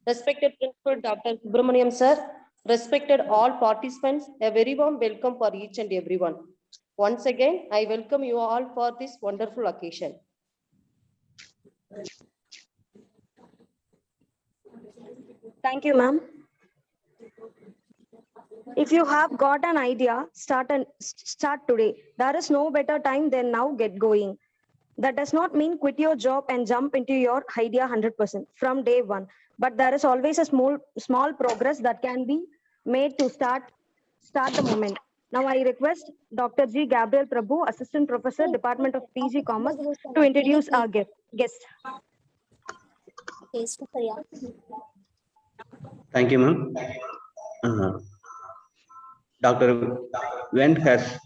Respected Principal Dr. Subramaniam Sir, respected all participants, a very warm welcome for each and everyone. Once again, I welcome you all for this wonderful occasion. Thank you, ma'am. If you have got an idea, start today. There is no better time than now. Get going. That does not mean quit your job and jump into your idea 100% from day one. But there is always a small progress that can be made to start the moment. Now I request Dr. G. Gabriel Prabhu, Assistant Professor, Department of PG Commerce, to introduce our guest. Thank you, ma'am. Dr. Wendt has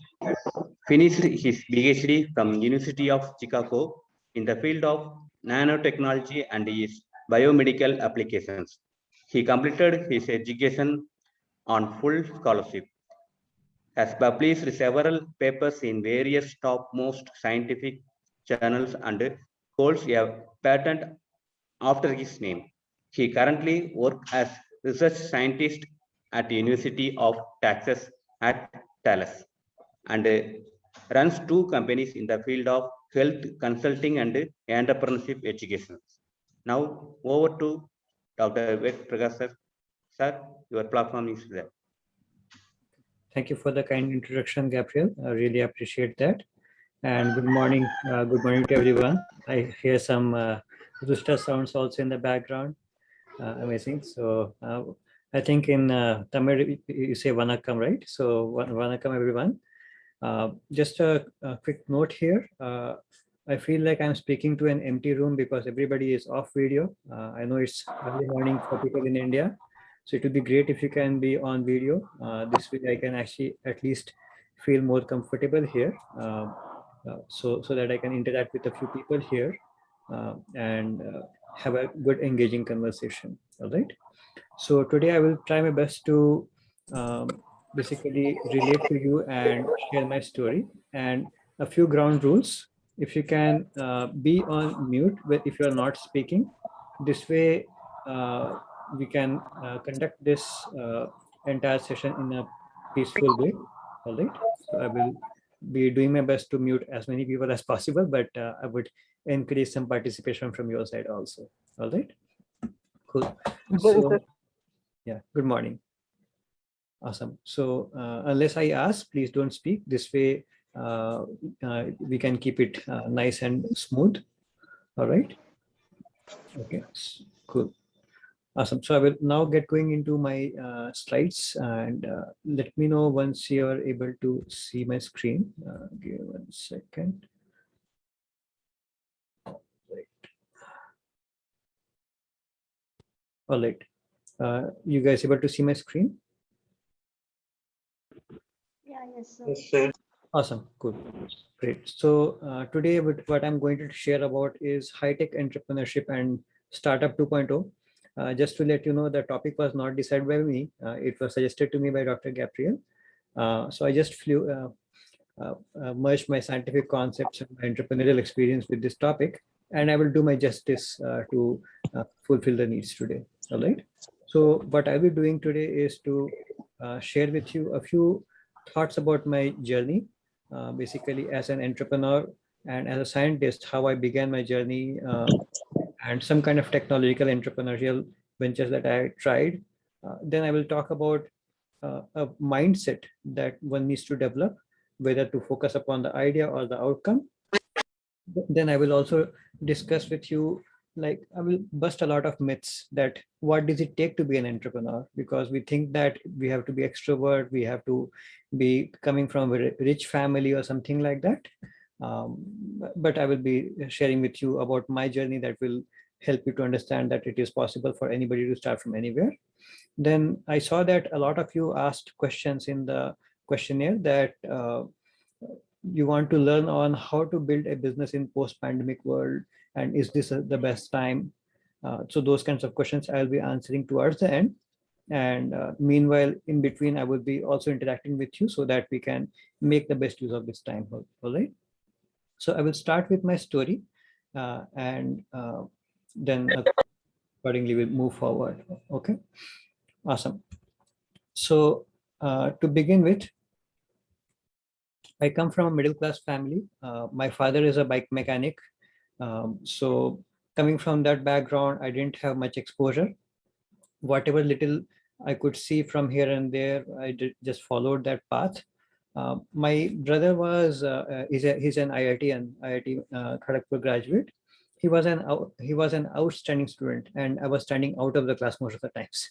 finished his PhD from University of Chicago in the field of nanotechnology and his biomedical applications. He completed his education on full scholarship, has published several papers in various topmost scientific journals and holds a patent after his name. He currently works as research scientist at the University of Texas at Dallas and runs two companies in the field of health consulting and entrepreneurship education. Now over to Dr. PRAKASH sir, your platform is there. Thank you for the kind introduction, Gabriel. I really appreciate that. And good morning to everyone. I hear some rooster sounds also in the background. Amazing. So I think in Tamil you say Vanakkam, right? So Vanakkam everyone. Just a quick note here. I feel like I'm speaking to an empty room because everybody is off video. I know it's early morning for people in India. So it would be great if you can be on video. This way I can actually at least feel more comfortable here. So that I can interact with a few people here and have a good engaging conversation. All right. So today I will try my best to basically relate to you and share my story and a few ground rules. If you can be on mute if you are not speaking, this way we can conduct this entire session in a peaceful way. All right. So I will be doing my best to mute as many people as possible, but I would encourage some participation from your side also. All right. Cool. So, yeah, good morning. Awesome. So unless I ask, please don't speak. This way we can keep it nice and smooth. All right. Okay, cool. Awesome. So I will now get going into my slides and let me know once you are able to see my screen. Give 1 second. All right. You guys able to see my screen? Yeah, yes, sir. Yes, sir. Awesome. Cool. Great. So today what I'm going to share about is high-tech entrepreneurship and startup 2.0. Just to let you know, the topic was not decided by me. It was suggested to me by Dr. Gabriel. So I just merged my scientific concepts and my entrepreneurial experience with this topic, and I will do my justice to fulfill the needs today. All right. So what I'll be doing today is to share with you a few thoughts about my journey, basically as an entrepreneur and as a scientist, how I began my journey and some kind of technological entrepreneurial ventures that I tried. Then I will talk about a mindset that one needs to develop, whether to focus upon the idea or the outcome. Then I will also discuss with you, like I will bust a lot of myths that what does it take to be an entrepreneur, because we think that we have to be extrovert, we have to be coming from a rich family or something like that. But I will be sharing with you about my journey that will help you to understand that it is possible for anybody to start from anywhere. Then I saw that a lot of you asked questions in the questionnaire that you want to learn on how to build a business in post-pandemic world, and is this the best time? So those kinds of questions I'll be answering towards the end. And meanwhile, in between, I will be also interacting with you so that we can make the best use of this time. All right. So I will start with my story and then accordingly we move forward. Okay, awesome. So to begin with, I come from a middle class family. My father is a bike mechanic. So coming from that background, I didn't have much exposure. Whatever little I could see from here and there, I just followed that path. My brother he's an IIT Kharagpur graduate. He was an outstanding student, and I was standing out of the class most of the times.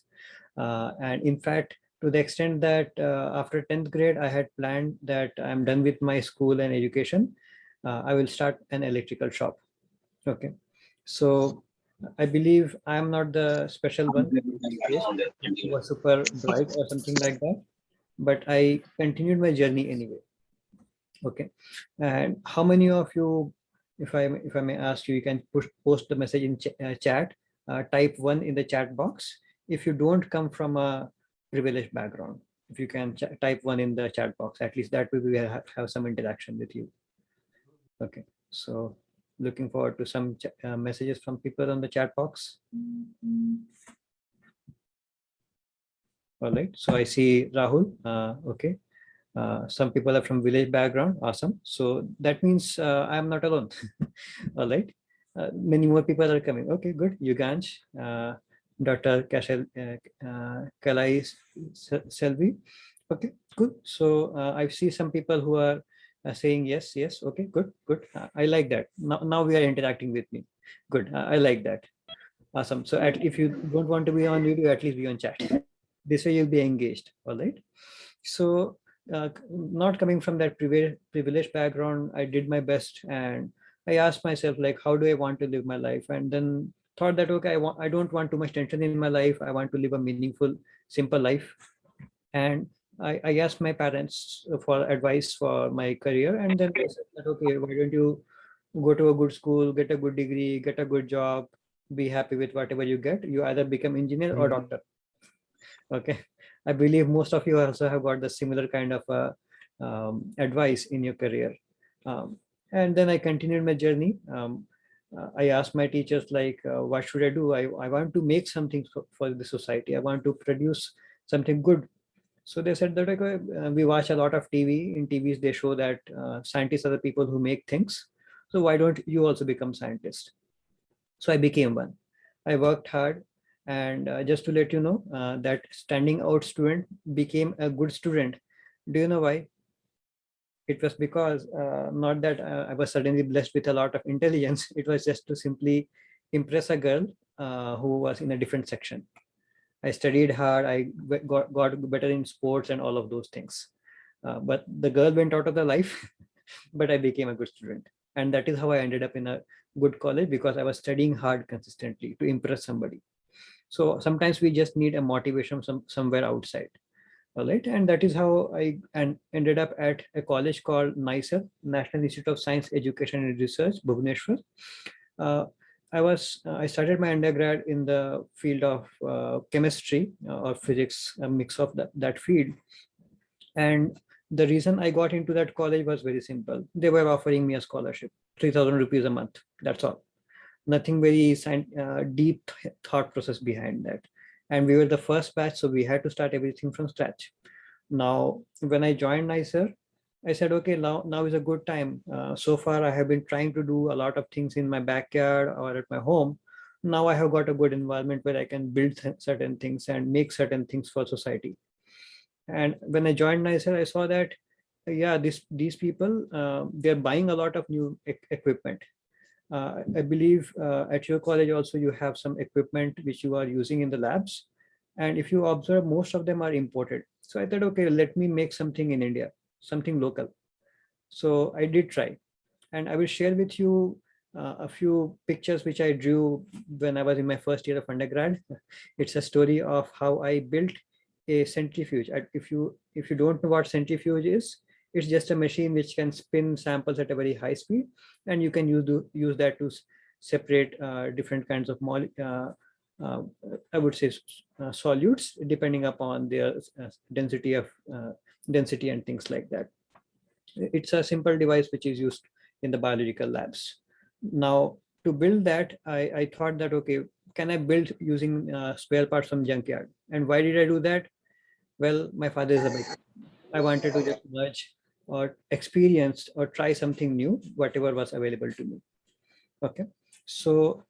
And in fact, to the extent that after 10th grade, I had planned that I'm done with my school and education. I will start an electrical shop. Okay. So I believe I'm not the special one who was super bright or something like that, but I continued my journey anyway. Okay. And how many of you, if I may ask you, you can post the message in chat, type 1 in the chat box. If you don't come from a privileged background, if you can type 1 in the chat box, at least that way we have some interaction with you. Okay. So looking forward to some messages from people on the chat box. All right. So I see Rahul. Okay. Some people are from village background. Awesome. So that means I am not alone. All right. Many more people are coming. Okay, good. Yugansh, Dr. Kalai Selvi. Okay, good. So I see some people who are saying yes, yes. Okay, good, good. I like that. Now we are interacting with me. Good. I like that. Awesome. So if you don't want to be on video, at least be on chat. This way you'll be engaged. All right. So not coming from that privileged background, I did my best, and I asked myself, like, how do I want to live my life? And then thought that, okay, I don't want too much tension in my life. I want to live a meaningful, simple life. And I asked my parents for advice for my career, and then they said that, okay, why don't you go to a good school, get a good degree, get a good job, be happy with whatever you get. You either become engineer or doctor. Okay, I believe most of you also have got the similar kind of advice in your career. And then I continued my journey. I asked my teachers, like, what should I do? I want to make something for the society. I want to produce something good. So they said that, okay, we watch a lot of TV. In TVs, they show that scientists are the people who make things. So why don't you also become scientist? So I became one. I worked hard. And just to let you know, that standing out student became a good student. Do you know why? It was because not that I was suddenly blessed with a lot of intelligence. It was just to simply impress a girl who was in a different section. I studied hard. I got better in sports and all of those things. But the girl went out of the life, but I became a good student. And that is how I ended up in a good college, because I was studying hard consistently to impress somebody. So sometimes we just need a motivation somewhere outside. All right. And that is how I ended up at a college called NISER, National Institute of Science, Education and Research, Bhubaneswar. I started my undergrad in the field of chemistry or physics, a mix of that field. And the reason I got into that college was very simple. They were offering me a scholarship, 3,000 rupees a month. That's all. Nothing very deep thought process behind that. And we were the first batch, so we had to start everything from scratch. Now, when I joined NISER, I said, okay, now is a good time. So far, I have been trying to do a lot of things in my backyard or at my home. Now I have got a good environment where I can build certain things and make certain things for society. And when I joined NISER, I saw that, yeah, these people, they're buying a lot of new equipment. I believe at your college also you have some equipment which you are using in the labs. And if you observe, most of them are imported. So I thought, okay, let me make something in India, something local. So I did try. And I will share with you a few pictures which I drew when I was in my first year of undergrad. It's a story of how I built a centrifuge. If you don't know what centrifuge is, it's just a machine which can spin samples at a very high speed, and you can use that to separate different kinds of I would say solutes, depending upon their density and things like that. It's a simple device which is used in the biological labs. Now, to build that, I thought that, okay, can I build using spare parts from junkyard? And why did I do that? Well, my father is a mechanic. I wanted to just merge or experience or try something new, whatever was available to me. Okay, so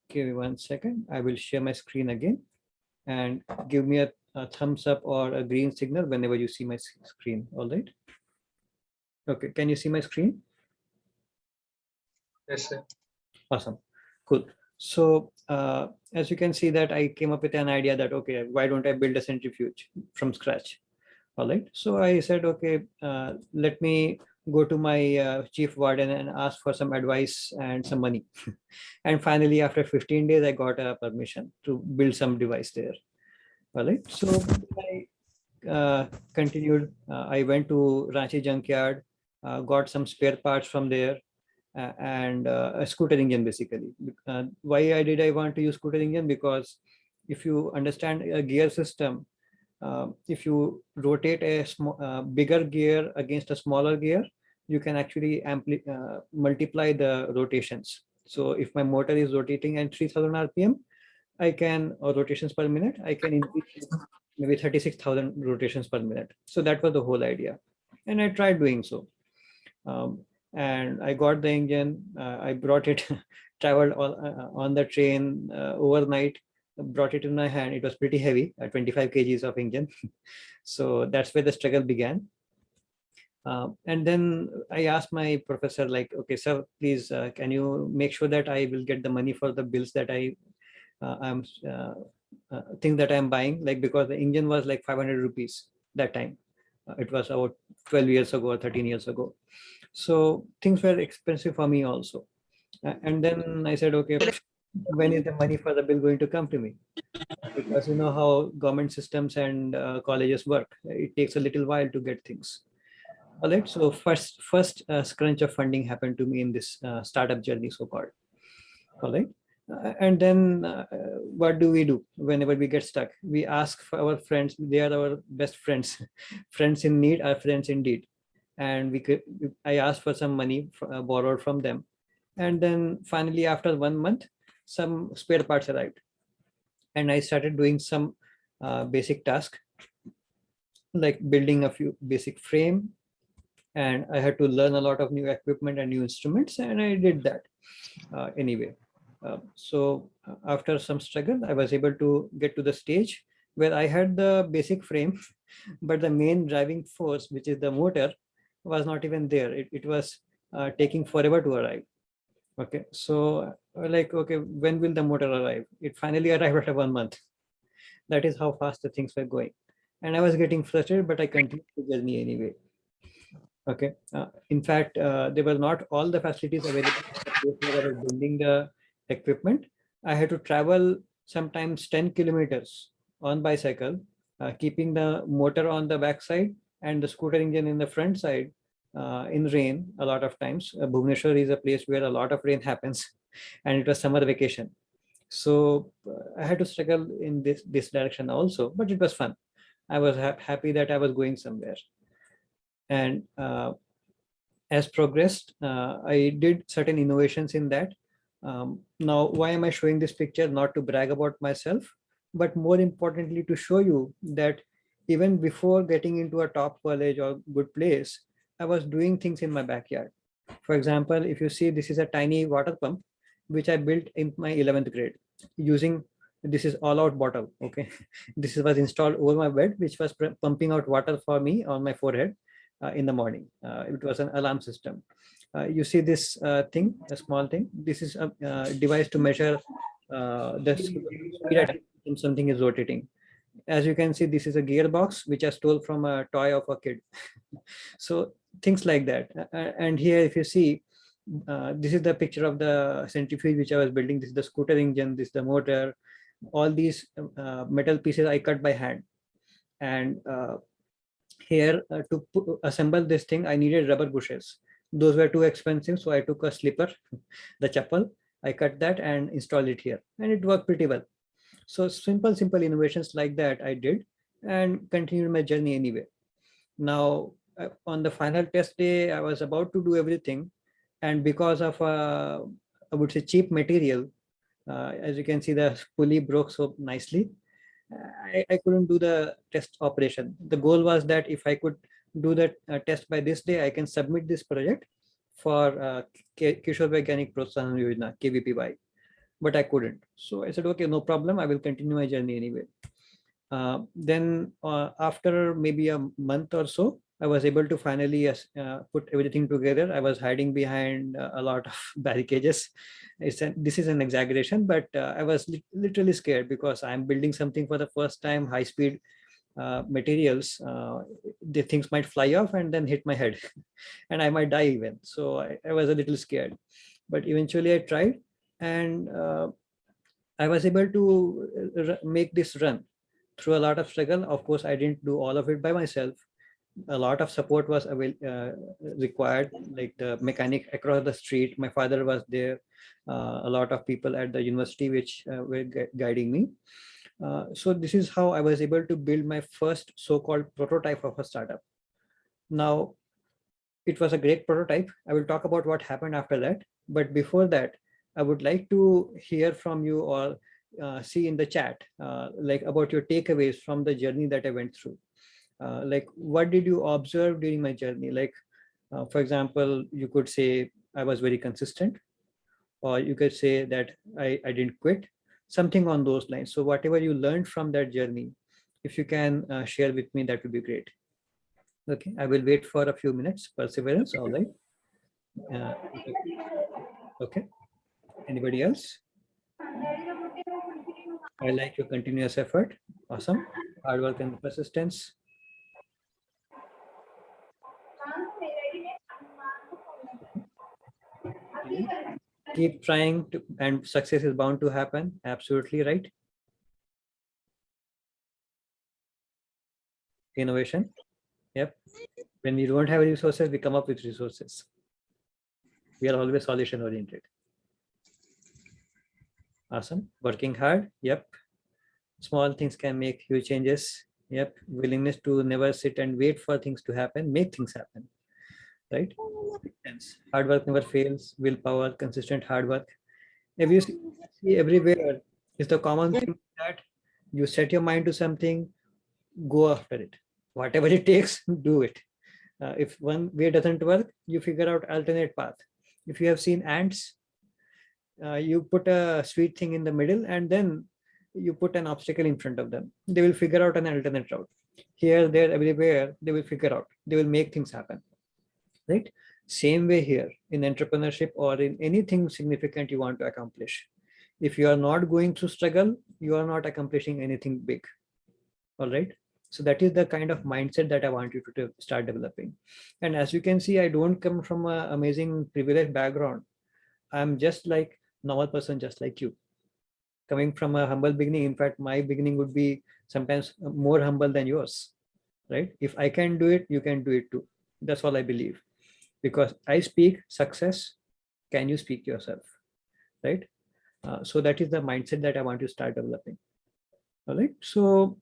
give me 1 second. I will share my screen again, and give me a thumbs up or a green signal whenever you see my screen. All right. Okay, can you see my screen? Yes, sir. Awesome, cool. So as you can see that I came up with an idea that, okay, why don't I build a centrifuge from scratch? All right, so I said, okay, let me go to my chief warden and ask for some advice and some money. And finally, after 15 days, I got a permission to build some device there. All right, so I continued. I went to Ranchi junkyard, got some spare parts from there, and a scooter engine basically. Why did I want to use scooter engine? Because if you understand a gear system, if you rotate a bigger gear against a smaller gear, you can actually multiply the rotations. So if my motor is rotating at 3000 RPM, I can, or rotations per minute, I can increase maybe 36,000 rotations per minute. So that was the whole idea. And I tried doing so. And I got the engine, I brought it, traveled on the train overnight, brought it in my hand. It was pretty heavy, 25 kgs of engine. So that's where the struggle began. And then I asked my professor, like, okay, sir, please, can you make sure that I will get the money for the bills that thing that I'm buying, like, because the engine was like 500 rupees that time. It was about 12 years ago or 13 years ago. So things were expensive for me also. And then I said, okay, when is the money for the bill going to come to me? Because you know how government systems and colleges work. It takes a little while to get things. All right. So first crunch of funding happened to me in this startup journey, so-called. All right. And then what do we do whenever we get stuck? We ask for our friends. They are our best friends. Friends in need are friends indeed. And I asked for some money borrowed from them. And then finally, after 1 month, some spare parts arrived. And I started doing some basic tasks, like building a few basic frame. And I had to learn a lot of new equipment and new instruments. And I did that anyway. So after some struggle, I was able to get to the stage where I had the basic frame, but the main driving force, which is the motor, was not even there. It was taking forever to arrive. Okay, so like, okay, when will the motor arrive? It finally arrived after 1 month. That is how fast the things were going. And I was getting frustrated, but I continued the journey anyway. Okay, in fact, there were not all the facilities available where I was building the equipment. I had to travel sometimes 10 kilometers on bicycle, keeping the motor on the backside and the scooter engine in the front side in rain a lot of times. Bhubaneswar is a place where a lot of rain happens, and it was summer vacation. So I had to struggle in this direction also, but it was fun. I was happy that I was going somewhere. And as progressed, I did certain innovations in that. Now, why am I showing this picture? Not to brag about myself, but more importantly, to show you that even before getting into a top college or good place, I was doing things in my backyard. For example, if you see, this is a tiny water pump, which I built in my 11th grade using, this is all out bottle. Okay. This was installed over my bed, which was pumping out water for me on my forehead in the morning. It was an alarm system. You see this thing, a small thing. This is a device to measure the speed at which something is rotating. As you can see, this is a gearbox which I stole from a toy of a kid. So things like that. And here, if you see, this is the picture of the centrifuge which I was building. This is the scooter engine. This is the motor. All these metal pieces I cut by hand. And here to assemble this thing, I needed rubber bushes. Those were too expensive, so I took a slipper, the chappal. I cut that and installed it here, and it worked pretty well. So simple innovations like that I did, and continued my journey anyway. Now, on the final test day, I was about to do everything, and because of I would say cheap material, As you can see, the pulley broke so nicely. I couldn't do the test operation. The goal was that if I could do the test by this day, I can submit this project for Kishore Vaigyanik Protsahan Yojana, KVPY, but I couldn't. So I said, okay, no problem. I will continue my journey anyway. Then after maybe a month or so, I was able to finally put everything together. I was hiding behind a lot of barricades. This is an exaggeration, but I was literally scared because I'm building something for the first time, high speed materials. The things might fly off and then hit my head and I might die even. So I was a little scared, but eventually I tried, and I was able to make this run through a lot of struggle. Of course, I didn't do all of it by myself. A lot of support was required, like the mechanic across the street. My father was there, a lot of people at the university which were guiding me. So this is how I was able to build my first so-called prototype of a startup. Now, it was a great prototype. I will talk about what happened after that. But before that, I would like to hear from you, or see in the chat, like about your takeaways from the journey that I went through. Like, what did you observe during my journey? Like, for example, you could say I was very consistent, or you could say that I didn't quit, something on those lines. So whatever you learned from that journey, if you can share with me, that would be great. Okay, I will wait for a few minutes. Perseverance, all right. Okay, anybody else? I like your continuous effort. Awesome. Hard work and persistence. Keep trying to, and success is bound to happen. Absolutely right. Innovation. Yep. When we don't have resources, we come up with resources. We are always solution oriented. Awesome. Working hard. Yep. Small things can make huge changes. Yep. Willingness to never sit and wait for things to happen, make things happen. Right? Hard work never fails. Willpower, consistent hard work. If you see everywhere, is the common thing that you set your mind to something, go after it. Whatever it takes, do it. If one way doesn't work, you figure out alternate path. If you have seen ants, you put a sweet thing in the middle and then you put an obstacle in front of them. They will figure out an alternate route. Here, there, everywhere, they will figure out. They will make things happen. Right? Same way here in entrepreneurship or in anything significant you want to accomplish. If you are not going through struggle, you are not accomplishing anything big. All right. So that is the kind of mindset that I want you to start developing. And as you can see, I don't come from an amazing privileged background. I'm just like normal person, just like you. Coming from a humble beginning. In fact, my beginning would be sometimes more humble than yours. Right? If I can do it, you can do it too. That's all I believe. Because I speak success, can you speak yourself? Right? So that is the mindset that I want to start developing. All right. So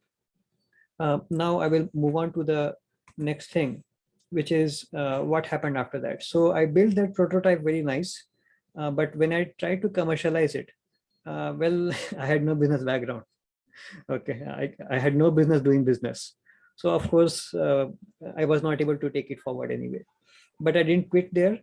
now I will move on to the next thing, which is what happened after that. So I built that prototype very nice, but when I tried to commercialize it, well, I had no business background. Okay, I had no business doing business. So of course, I was not able to take it forward anyway. But I didn't quit there.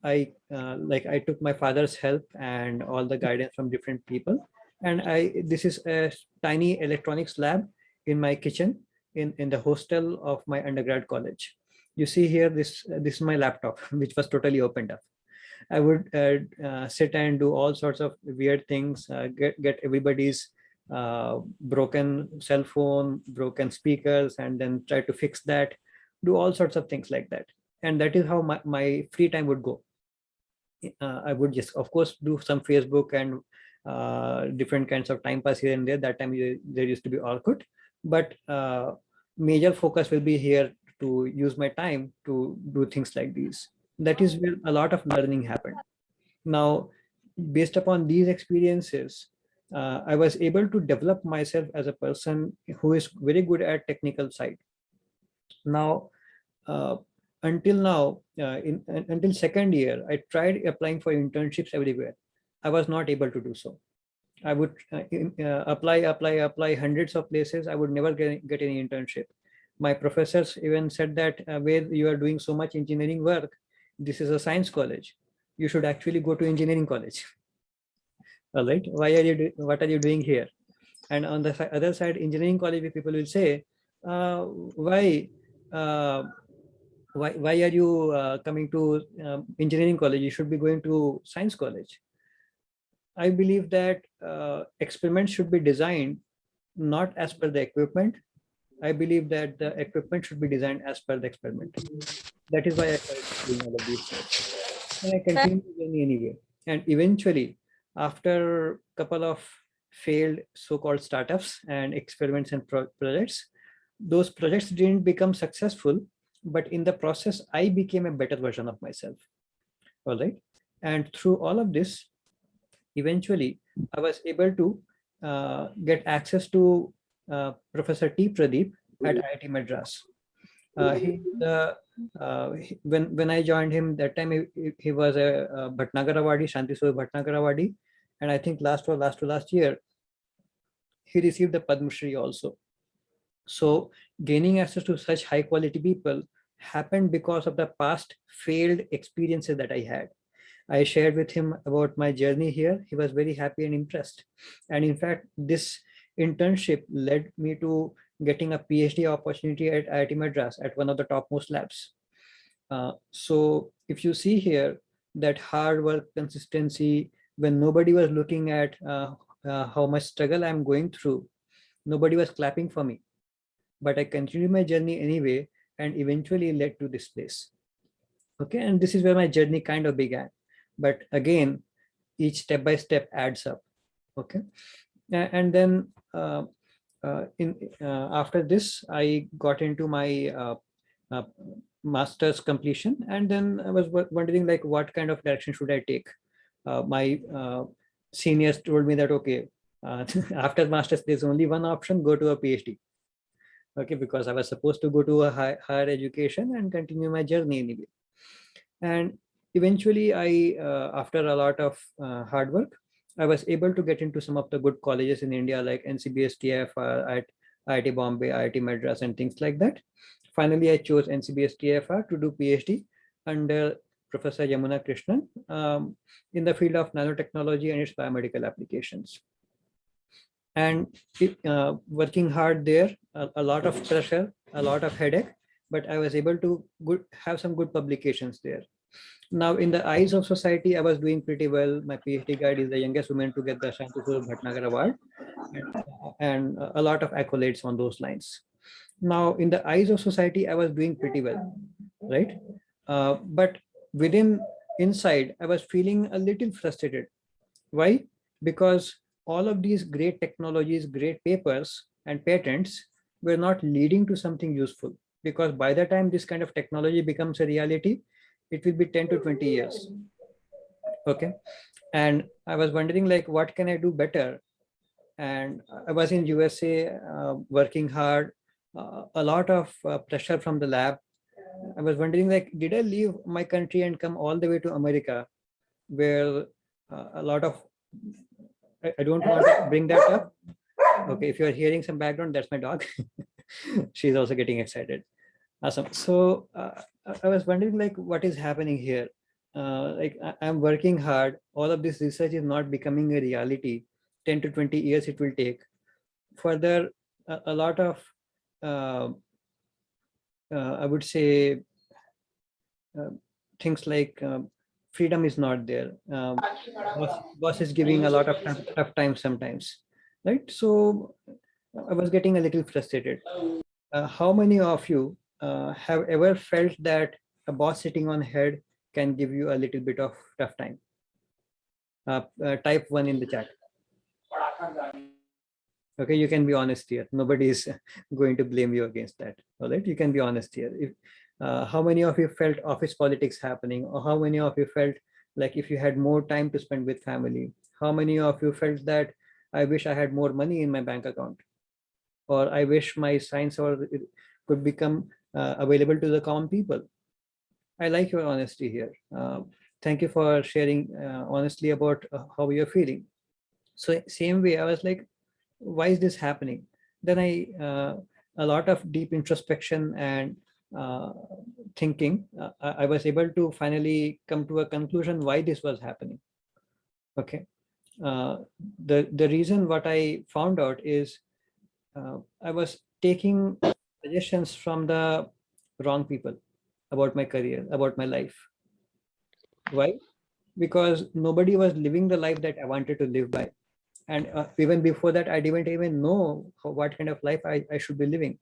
I took my father's help and all the guidance from different people. And this is a tiny electronics lab in my kitchen in the hostel of my undergrad college. You see here, this is my laptop, which was totally opened up. I would sit and do all sorts of weird things, get everybody's broken cell phone, broken speakers, and then try to fix that, do all sorts of things like that. And that is how my free time would go. I would just, of course, do some Facebook and different kinds of time pass here and there. That time there used to be Orkut, but major focus will be here to use my time to do things like these. That is where a lot of learning happened. Now, based upon these experiences, I was able to develop myself as a person who is very good at technical side. Now, until now, until second year, I tried applying for internships everywhere. I was not able to do so. I would apply hundreds of places. I would never get any internship. My professors even said that where you are doing so much engineering work, this is a science college. You should actually go to engineering college. All right. What are you doing here? And on the other side, engineering college, people will say, uh, why, uh, why are you coming to engineering college? You should be going to science college. I believe that experiments should be designed not as per the equipment. I believe that the equipment should be designed as per the experiment. That is why I started doing all of these things. And I continued the journey anyway. And eventually, after a couple of failed so-called startups and experiments and projects, those projects didn't become successful, but in the process, I became a better version of myself. All right. And through all of this, eventually, I was able to get access to Professor T. Pradeep at IIT Madras. When I joined him that time, he was a Bhatnagar Awardee, Shanti Soy Bhatnagar Awardee, and I think last to last year, he received the Padma Shri also. So gaining access to such high quality people happened because of the past failed experiences that I had. I shared with him about my journey here. He was very happy and impressed. And in fact, this internship led me to getting a PhD opportunity at IIT Madras at one of the topmost labs. So if you see here that hard work, consistency, when nobody was looking at how much struggle I'm going through, nobody was clapping for me, but I continued my journey anyway and eventually led to this place. Okay, and this is where my journey kind of began. But again, each step by step adds up. Okay, and then after this, I got into my master's completion, and then I was wondering like what kind of direction should I take. My seniors told me that okay, after master's there's only one option: go to a PhD. Okay, because I was supposed to go to a higher education and continue my journey anyway. And eventually, after a lot of hard work, I was able to get into some of the good colleges in India, like NCBS-TFR at IIT Bombay, IIT Madras, and things like that. Finally, I chose NCBS-TFR to do PhD under Professor Yamuna Krishnan in the field of nanotechnology and its biomedical applications. And working hard there, a lot of pressure, a lot of headache, but I was able to have some good publications there. Now, in the eyes of society, I was doing pretty well. My PhD guide is the youngest woman to get the Shanti Soy Bhatnagar Award, and a lot of accolades on those lines. Now, in the eyes of society, I was doing pretty well, right? But inside, I was feeling a little frustrated. Why? Because all of these great technologies, great papers and patents were not leading to something useful, because by the time this kind of technology becomes a reality, it will be 10 to 20 years. Okay. And I was wondering like, what can I do better? And I was in USA working hard, a lot of pressure from the lab. I was wondering like, did I leave my country and come all the way to America, where a lot of, I don't want to bring that up. Okay, if you're hearing some background, that's my dog. She's also getting excited. Awesome. So I was wondering like, what is happening here? I'm working hard. All of this research is not becoming a reality. 10 to 20 years it will take. Further, a lot of, I would say, things like freedom is not there. Boss is giving a lot of tough time sometimes, right? So I was getting a little frustrated. How many of you have ever felt that a boss sitting on head can give you a little bit of tough time? Type 1 in the chat. Okay, you can be honest here. Nobody is going to blame you against that. All right, you can be honest here. If, how many of you felt office politics happening, or how many of you felt like if you had more time to spend with family? How many of you felt that I wish I had more money in my bank account, or I wish my science or could become available to the common people? I like your honesty here. Thank you for sharing honestly about how you're feeling. So same way, I was like, why is this happening? Then a lot of deep introspection and thinking, I was able to finally come to a conclusion why this was happening. Okay. The reason what I found out is I was taking suggestions from the wrong people about my career, about my life. Why? Because nobody was living the life that I wanted to live by. And even before that, I didn't even know what kind of life I should be living.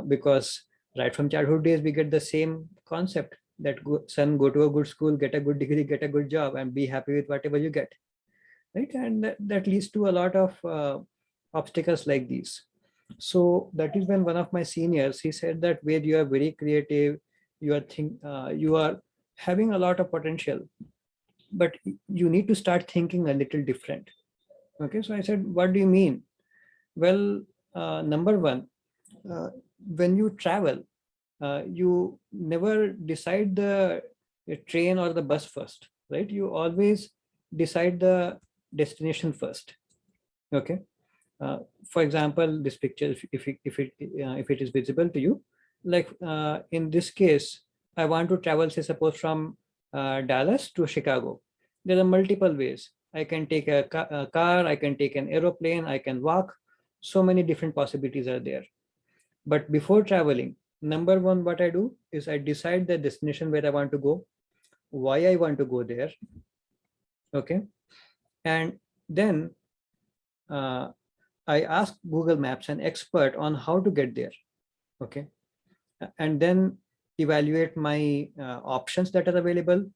Because right from childhood days, we get the same concept that son, go to a good school, get a good degree, get a good job, and be happy with whatever you get. Right. And that leads to a lot of obstacles like these. So that is when one of my seniors, he said that where you are very creative, you are having a lot of potential, but you need to start thinking a little different. Okay, so I said, what do you mean? Well, number one, when you travel, you never decide the train or the bus first, right? You always decide the destination first. Okay. For example, this picture, if it is visible to you, like in this case, I want to travel, say, suppose from Dallas to Chicago. There are multiple ways. I can take a car, I can take an aeroplane, I can walk. So many different possibilities are there. But before traveling, number one, what I do is I decide the destination where I want to go, why I want to go there. Okay. And then I ask Google Maps, an expert, on how to get there. Okay. And then evaluate my options that are available,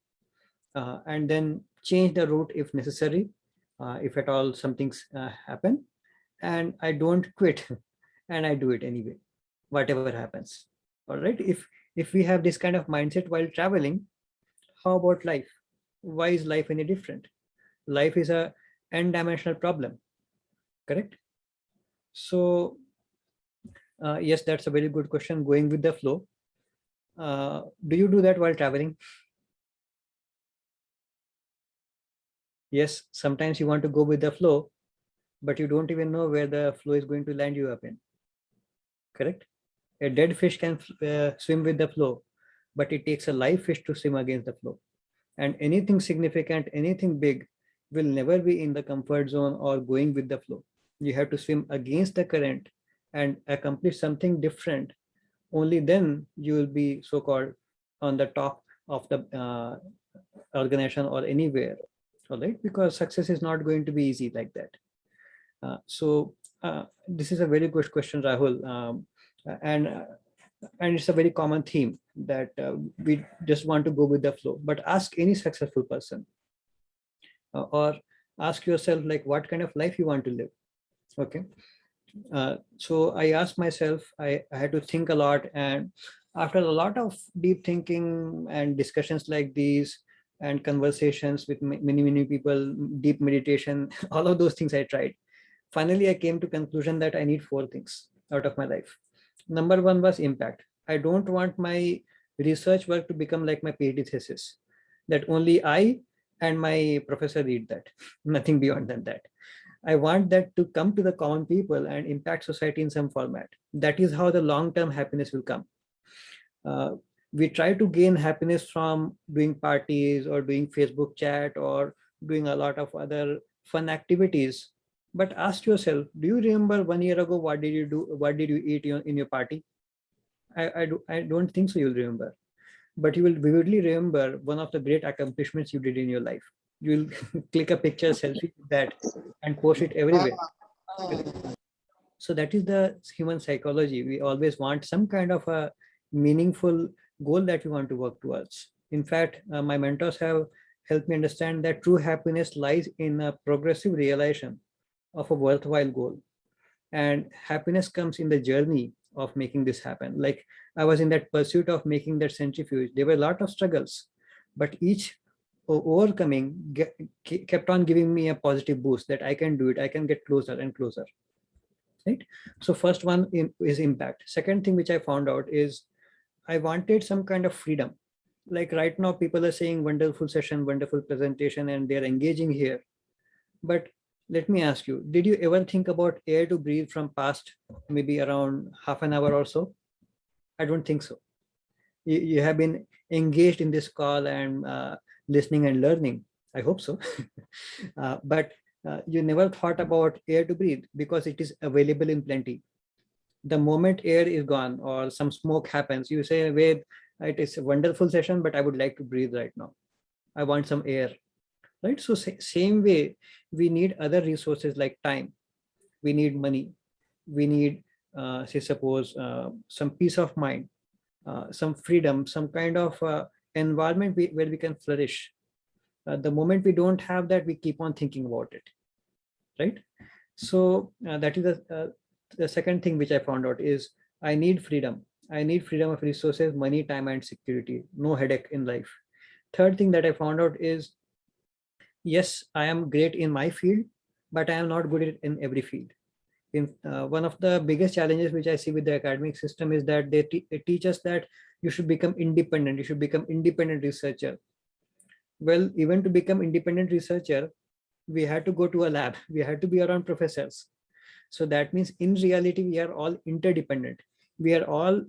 and then change the route if necessary, if at all something's happen. And I don't quit and I do it anyway, whatever happens. All right. If we have this kind of mindset while traveling, how about life? Why is life any different? Life is a n-dimensional problem, correct? So yes, that's a very good question, going with the flow. Do you do that while traveling? Yes, sometimes you want to go with the flow, but you don't even know where the flow is going to land you up in, correct? A dead fish can swim with the flow, but it takes a live fish to swim against the flow. And anything significant, anything big will never be in the comfort zone or going with the flow. You have to swim against the current and accomplish something different. Only then you will be so-called on the top of the organization or anywhere. All right, because success is not going to be easy like that. So this is a very good question, Rahul. And it's a very common theme that we just want to go with the flow. But ask any successful person, or ask yourself, like, what kind of life you want to live. Okay. So I asked myself, I had to think a lot, and after a lot of deep thinking and discussions like these and conversations with many people, deep meditation, all of those things I tried. Finally, I came to conclusion that I need 4 things out of my life. Number one was impact. I don't want my research work to become like my PhD thesis, that only I and my professor read that, nothing beyond than that. I want that to come to the common people and impact society in some format. That is how the long-term happiness will come. We try to gain happiness from doing parties or doing Facebook chat or doing a lot of other fun activities. But ask yourself, do you remember 1 year ago, what did you do? What did you eat in your party? I don't think so you'll remember. But you will vividly remember one of the great accomplishments you did in your life. You will click a picture, selfie with that, and post it everywhere. So that is the human psychology. We always want some kind of a meaningful goal that we want to work towards. In fact, my mentors have helped me understand that true happiness lies in a progressive realization of a worthwhile goal. And happiness comes in the journey of making this happen. Like, I was in that pursuit of making that centrifuge. There were a lot of struggles, but each overcoming kept on giving me a positive boost that I can do it. I can get closer and closer. Right. So first one is impact. Second thing which I found out is I wanted some kind of freedom. Like right now, people are saying wonderful session, wonderful presentation, and they're engaging here. But Let me ask you, did you ever think about air to breathe from past maybe around half an hour or so? I don't think so. You have been engaged in this call and listening and learning. I hope so. But you never thought about air to breathe because it is available in plenty. The moment air is gone or some smoke happens, you say, wait, it is a wonderful session, but I would like to breathe right now. I want some air, right? So same way, we need other resources like time. We need money. We need, say, suppose some peace of mind, some freedom, some kind of environment where we can flourish. The moment we don't have that, we keep on thinking about it, right? So that is the second thing which I found out is I need freedom. I need freedom of resources, money, time, and security. No headache in life. Third thing that I found out is, yes, I am great in my field, but I am not good in every field. One of the biggest challenges which I see with the academic system is that they teach us that you should become independent. You should become independent researcher. Well, even to become independent researcher, we had to go to a lab. We had to be around professors. So that means in reality, we are all interdependent. We are all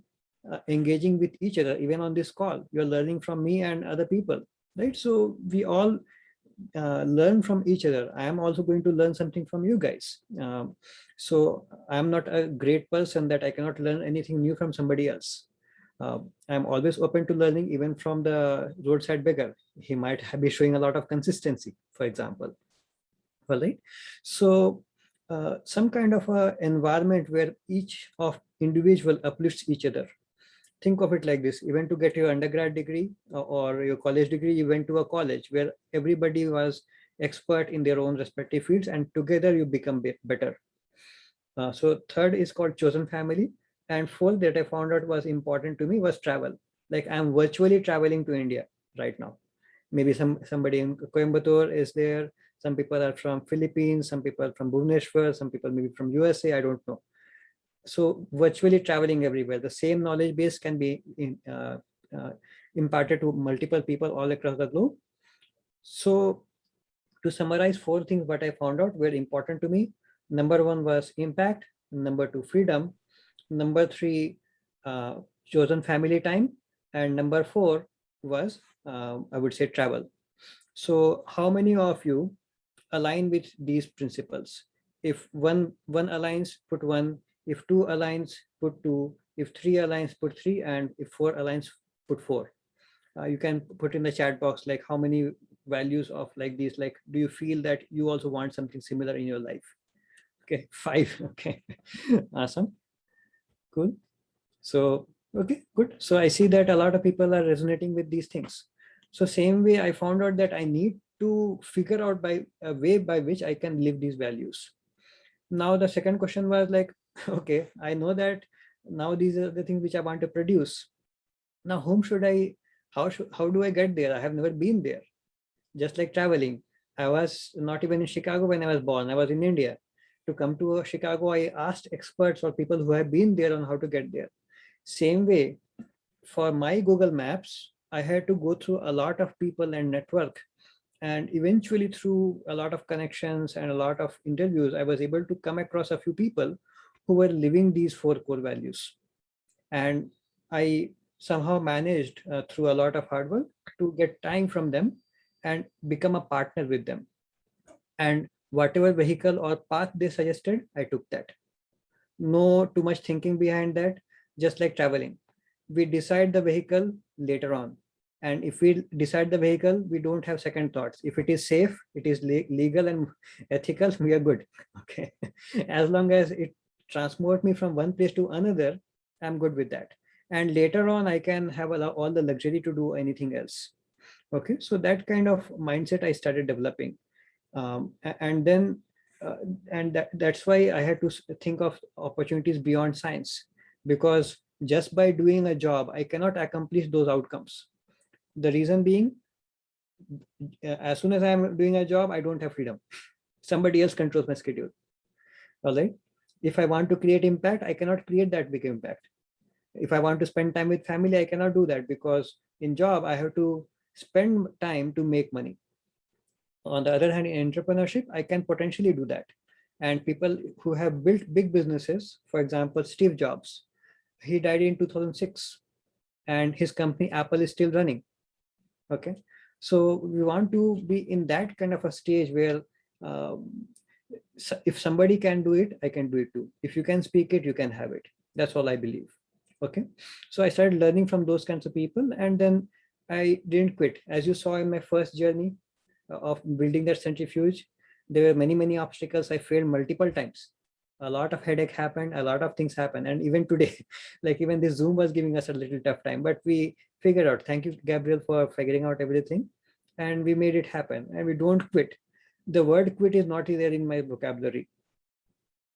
engaging with each other, even on this call. You're learning from me and other people, right? So we all learn from each other. I am also going to learn something from you guys. So I'm not a great person that I cannot learn anything new from somebody else. I'm always open to learning even from the roadside beggar. He might be showing a lot of consistency, for example. Well, right? So some kind of a environment where each of individual uplifts each other. Think of it like this: even to get your undergrad degree or your college degree, you went to a college where everybody was expert in their own respective fields, and together you become better. So third is called chosen family, and fourth that I found out was important to me was travel. Like I'm virtually traveling to India right now. Maybe somebody in Coimbatore is there. Some people are from Philippines, some people from Bhubaneswar, some people maybe from USA, I don't know. So virtually traveling everywhere, the same knowledge base can be imparted to multiple people all across the globe. So to summarize, four things what I found out were important to me. Number one was impact. Number two, freedom. Number three, chosen family time. And number four was, I would say, travel. So how many of you align with these principles? If one aligns, put one. If two aligns, put two. If three aligns, put three. And if four aligns, put four. You can put in the chat box like how many values of like these, like do you feel that you also want something similar in your life? Okay, 5. Okay, awesome, cool. So okay, good. So I see that a lot of people are resonating with these things. So same way I found out that I need to figure out by a way by which I can live these values. Now the second question was like, okay, I know that now these are the things which I want to produce. Now whom should I, how do I get there? I have never been there. Just like traveling, I was not even in Chicago when I was born. I was in India. To come to Chicago, I asked experts or people who have been there on how to get there. Same way, for my Google Maps, I had to go through a lot of people and network. And eventually through a lot of connections and a lot of interviews, I was able to come across a few people who were living these 4 core values. And I somehow managed through a lot of hard work to get time from them and become a partner with them. And whatever vehicle or path they suggested, I took that. No too much thinking behind that, just like traveling. We decide the vehicle later on. And if we decide the vehicle, we don't have second thoughts. If it is safe, it is legal and ethical, we are good. Okay. As long as it transport me from one place to another, I'm good with that. And later on, I can have all the luxury to do anything else. Okay. So that kind of mindset I started developing. And then that's why I had to think of opportunities beyond science, because just by doing a job, I cannot accomplish those outcomes. The reason being, as soon as I am doing a job, I don't have freedom. Somebody else controls my schedule. All right. If I want to create impact, I cannot create that big impact. If I want to spend time with family, I cannot do that because in job, I have to spend time to make money. On the other hand, in entrepreneurship, I can potentially do that. And people who have built big businesses, for example, Steve Jobs, he died in 2006 and his company Apple is still running. Okay. So we want to be in that kind of a stage where if somebody can do it, I can do it too. If you can speak it, you can have it. That's all I believe. Okay. So I started learning from those kinds of people, and then I didn't quit. As you saw in my first journey of building that centrifuge, there were many obstacles. I failed multiple times. A lot of headache happened, a lot of things happened. And even today, like even this Zoom was giving us a little tough time, but we figured out. Thank you, Gabriel, for figuring out everything. And we made it happen, and we don't quit. The word quit is not there in my vocabulary.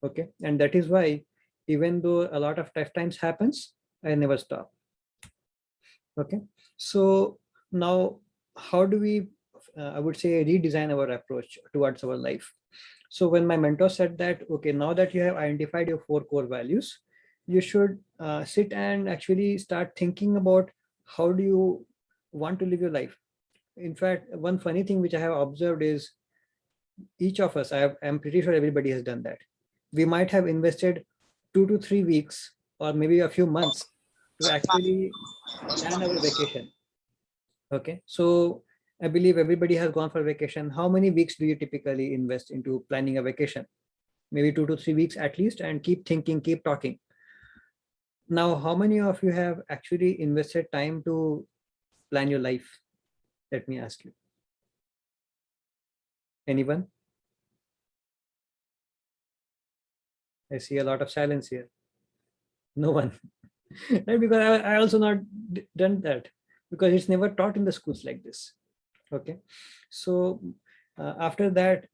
Okay. And that is why, even though a lot of tough times happens, I never stop. Okay. So now how do we, I would say, redesign our approach towards our life? So when my mentor said that, okay, now that you have identified your 4 core values, you should sit and actually start thinking about how do you want to live your life. In fact, one funny thing which I have observed is each of us, I'm pretty sure everybody has done that. We might have invested 2 to 3 weeks or maybe a few months to actually plan our vacation. Okay, so I believe everybody has gone for vacation. How many weeks do you typically invest into planning a vacation? Maybe 2 to 3 weeks at least, and keep thinking, keep talking. Now, how many of you have actually invested time to plan your life? Let me ask you. Anyone? I see a lot of silence here. No one. Right? Because I also not done that, because it's never taught in the schools like this. Okay. So after that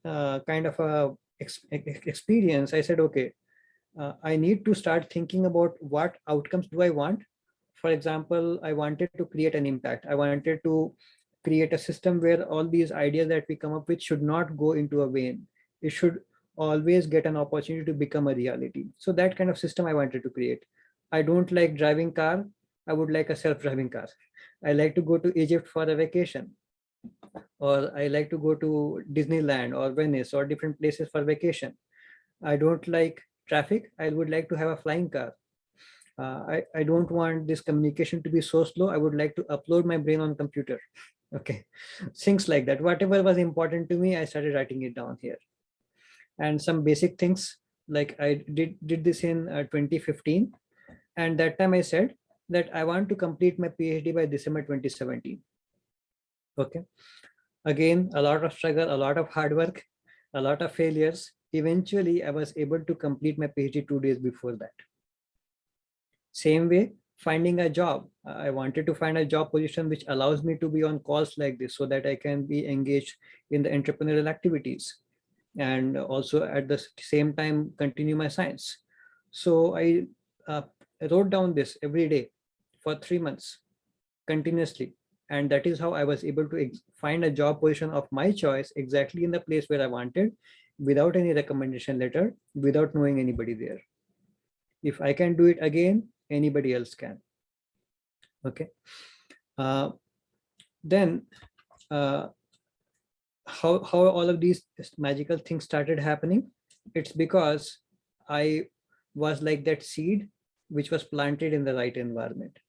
kind of a experience, I said, okay, I need to start thinking about what outcomes do I want. For example, I wanted to create an impact. I wanted to create a system where all these ideas that we come up with should not go into a vein. It should always get an opportunity to become a reality. So that kind of system I wanted to create. I don't like driving car. I would like a self-driving car. I like to go to Egypt for a vacation, or I like to go to Disneyland or Venice or different places for vacation. I don't like traffic. I would like to have a flying car. I don't want this communication to be so slow. I would like to upload my brain on computer. Okay, things like that. Whatever was important to me, I started writing it down here. And some basic things, like I did this in 2015. And that time I said that I want to complete my PhD by December 2017. Okay. Again, a lot of struggle, a lot of hard work, a lot of failures. Eventually, I was able to complete my PhD 2 days before that. Same way, finding a job. I wanted to find a job position which allows me to be on calls like this so that I can be engaged in the entrepreneurial activities and also at the same time continue my science. So I wrote down this every day for 3 months continuously. And that is how I was able to find a job position of my choice exactly in the place where I wanted, without any recommendation letter, without knowing anybody there. If I can do it again, anybody else can. Okay. Then how all of these magical things started happening? It's because I was like that seed which was planted in the right environment.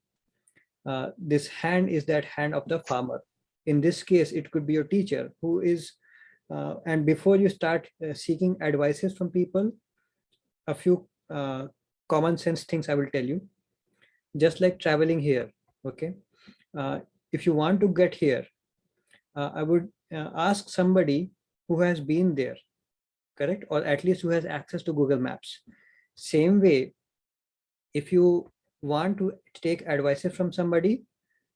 This hand is that hand of the farmer. In this case, it could be your teacher who is, and before you start seeking advices from people, a few common sense things I will tell you. Just like traveling here, okay? If you want to get here, I would ask somebody who has been there, correct? Or at least who has access to Google Maps. Same way, if you want to take advices from somebody,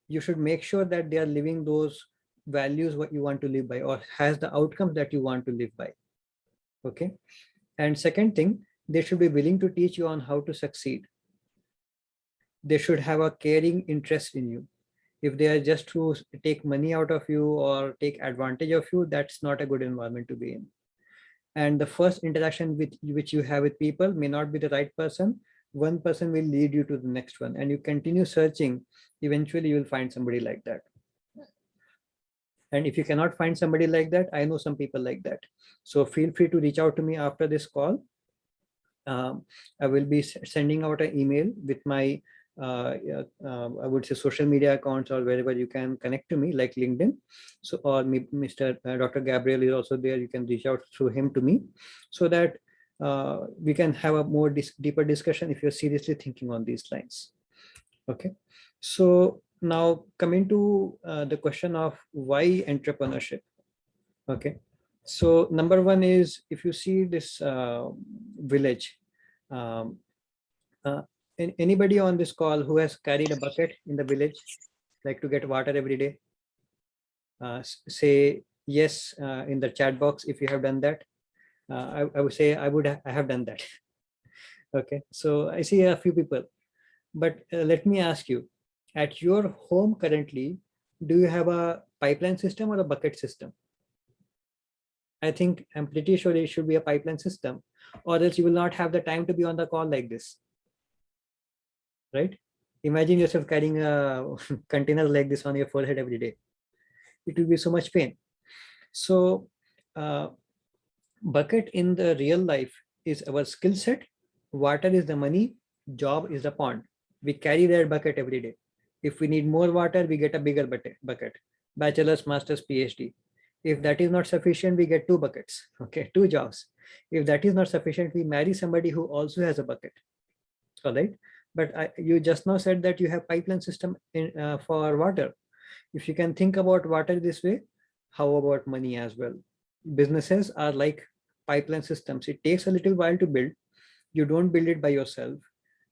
you should make sure that they are living those values what you want to live by, or has the outcomes that you want to live by. Okay. And second thing, they should be willing to teach you on how to succeed. They should have a caring interest in you. If they are just to take money out of you or take advantage of you, that's not a good environment to be in. And the first interaction with which you have with people may not be the right person. One person will lead you to the next one, and you continue searching. Eventually, you will find somebody like that. And if you cannot find somebody like that, I know some people like that. So feel free to reach out to me after this call. I will be sending out an email with my, I would say, social media accounts, or wherever you can connect to me, like LinkedIn. So, or Mr. Dr. Gabriel is also there. You can reach out through him to me, so that we can have a more deeper discussion if you're seriously thinking on these lines. Okay. So now coming to the question of why entrepreneurship. Okay. So number one is, if you see this village, um, uh, anybody on this call who has carried a bucket in the village, like to get water every day, say yes in the chat box if you have done that. I would say I have done that. Okay, so I see a few people, but let me ask you, at your home currently, do you have a pipeline system or a bucket system? I think I'm pretty sure it should be a pipeline system, or else you will not have the time to be on the call like this, right? Imagine yourself carrying a container like this on your forehead every day. It will be so much pain. So bucket in the real life is our skill set. Water is the money. Job is the pond. We carry that bucket every day. If we need more water, we get a bigger bucket. Bachelor's, master's, PhD. If that is not sufficient, we get 2 buckets. Okay, 2 jobs. If that is not sufficient, we marry somebody who also has a bucket. All right. But you just now said that you have pipeline system for water. If you can think about water this way, how about money as well? Businesses are like pipeline systems. It takes a little while to build. You don't build it by yourself.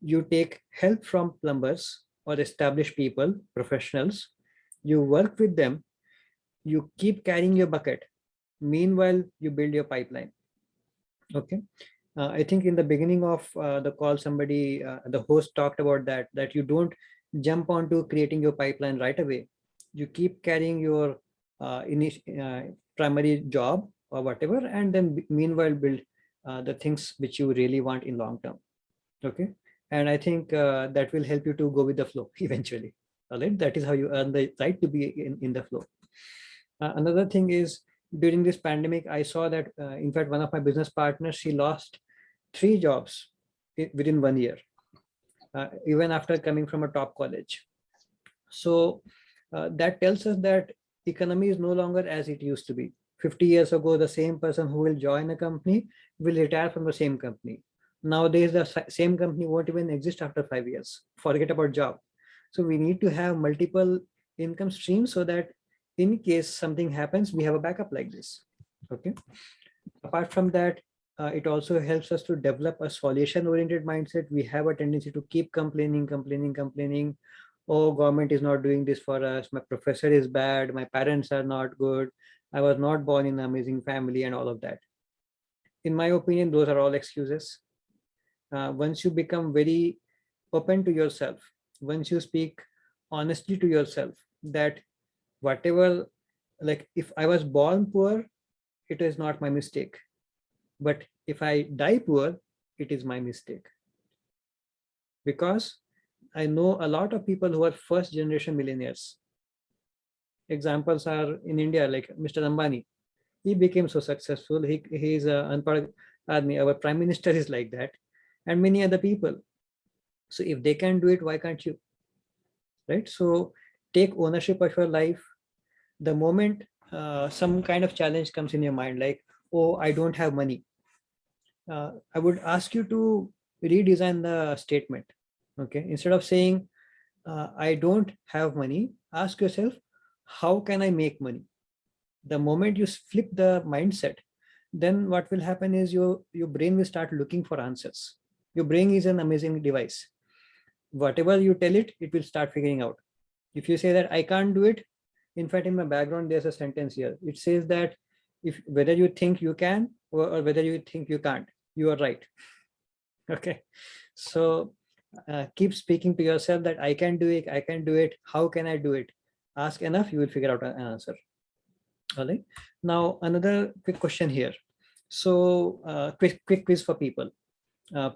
You take help from plumbers or established people, professionals. You work with them. You keep carrying your bucket. Meanwhile, you build your pipeline. Okay. I think in the beginning of the call, somebody, the host talked about that you don't jump onto creating your pipeline right away. You keep carrying your primary job or whatever, and then meanwhile build the things which you really want in long term. Okay. And I think that will help you to go with the flow eventually. All right. That is how you earn the right to be in the flow. Another thing is, during this pandemic, I saw that, in fact, one of my business partners, she lost 3 jobs within 1 year, even after coming from a top college. So that tells us that economy is no longer as it used to be. 50 years ago, the same person who will join a company will retire from the same company. Nowadays, the same company won't even exist after 5 years. Forget about job. So we need to have multiple income streams, so that in case something happens, we have a backup like this. Okay. Apart from that, it also helps us to develop a solution-oriented mindset. We have a tendency to keep complaining. Oh, government is not doing this for us. My professor is bad. My parents are not good. I was not born in an amazing family, and all of that. In my opinion, those are all excuses. Once you become very open to yourself, once you speak honestly to yourself, that whatever, like if I was born poor, it is not my mistake. But if I die poor, it is my mistake. Because I know a lot of people who are first generation millionaires. Examples are in India, like Mr. Ambani. He became so successful. He is unpad admi. Our prime minister is like that, and many other people. So if they can do it, why can't you? Right? So take ownership of your life. The moment some kind of challenge comes in your mind, like, oh, I don't have money, I would ask you to redesign the statement. Okay, instead of saying I don't have money, ask yourself, how can I make money? The moment you flip the mindset, then what will happen is your brain will start looking for answers. Your brain is an amazing device. Whatever you tell it, it will start figuring out. If you say that I can't do it, in fact, in my background, there's a sentence here. It says that if whether you think you can or whether you think you can't, you are right. Okay. So keep speaking to yourself that I can do it. I can do it. How can I do it? Ask enough, you will figure out an answer. All right. Now, another quick question here. So quick quiz for people.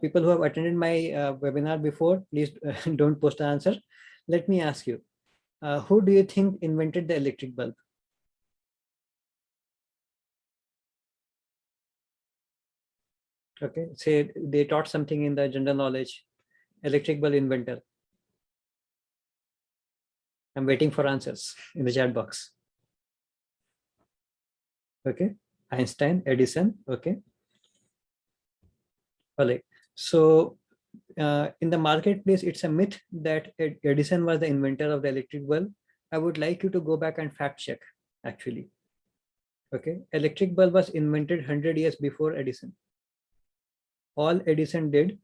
People who have attended my webinar before, please don't post the answer. Let me ask you, who do you think invented the electric bulb? Okay, say they taught something in the general knowledge, electric bulb inventor. I'm waiting for answers in the chat box. Okay, Einstein, Edison. Okay, all right. So in the marketplace, it's a myth that Edison was the inventor of the electric bulb. I would like you to go back and fact check, actually. Okay, electric bulb was invented 100 years before Edison. All Edison did,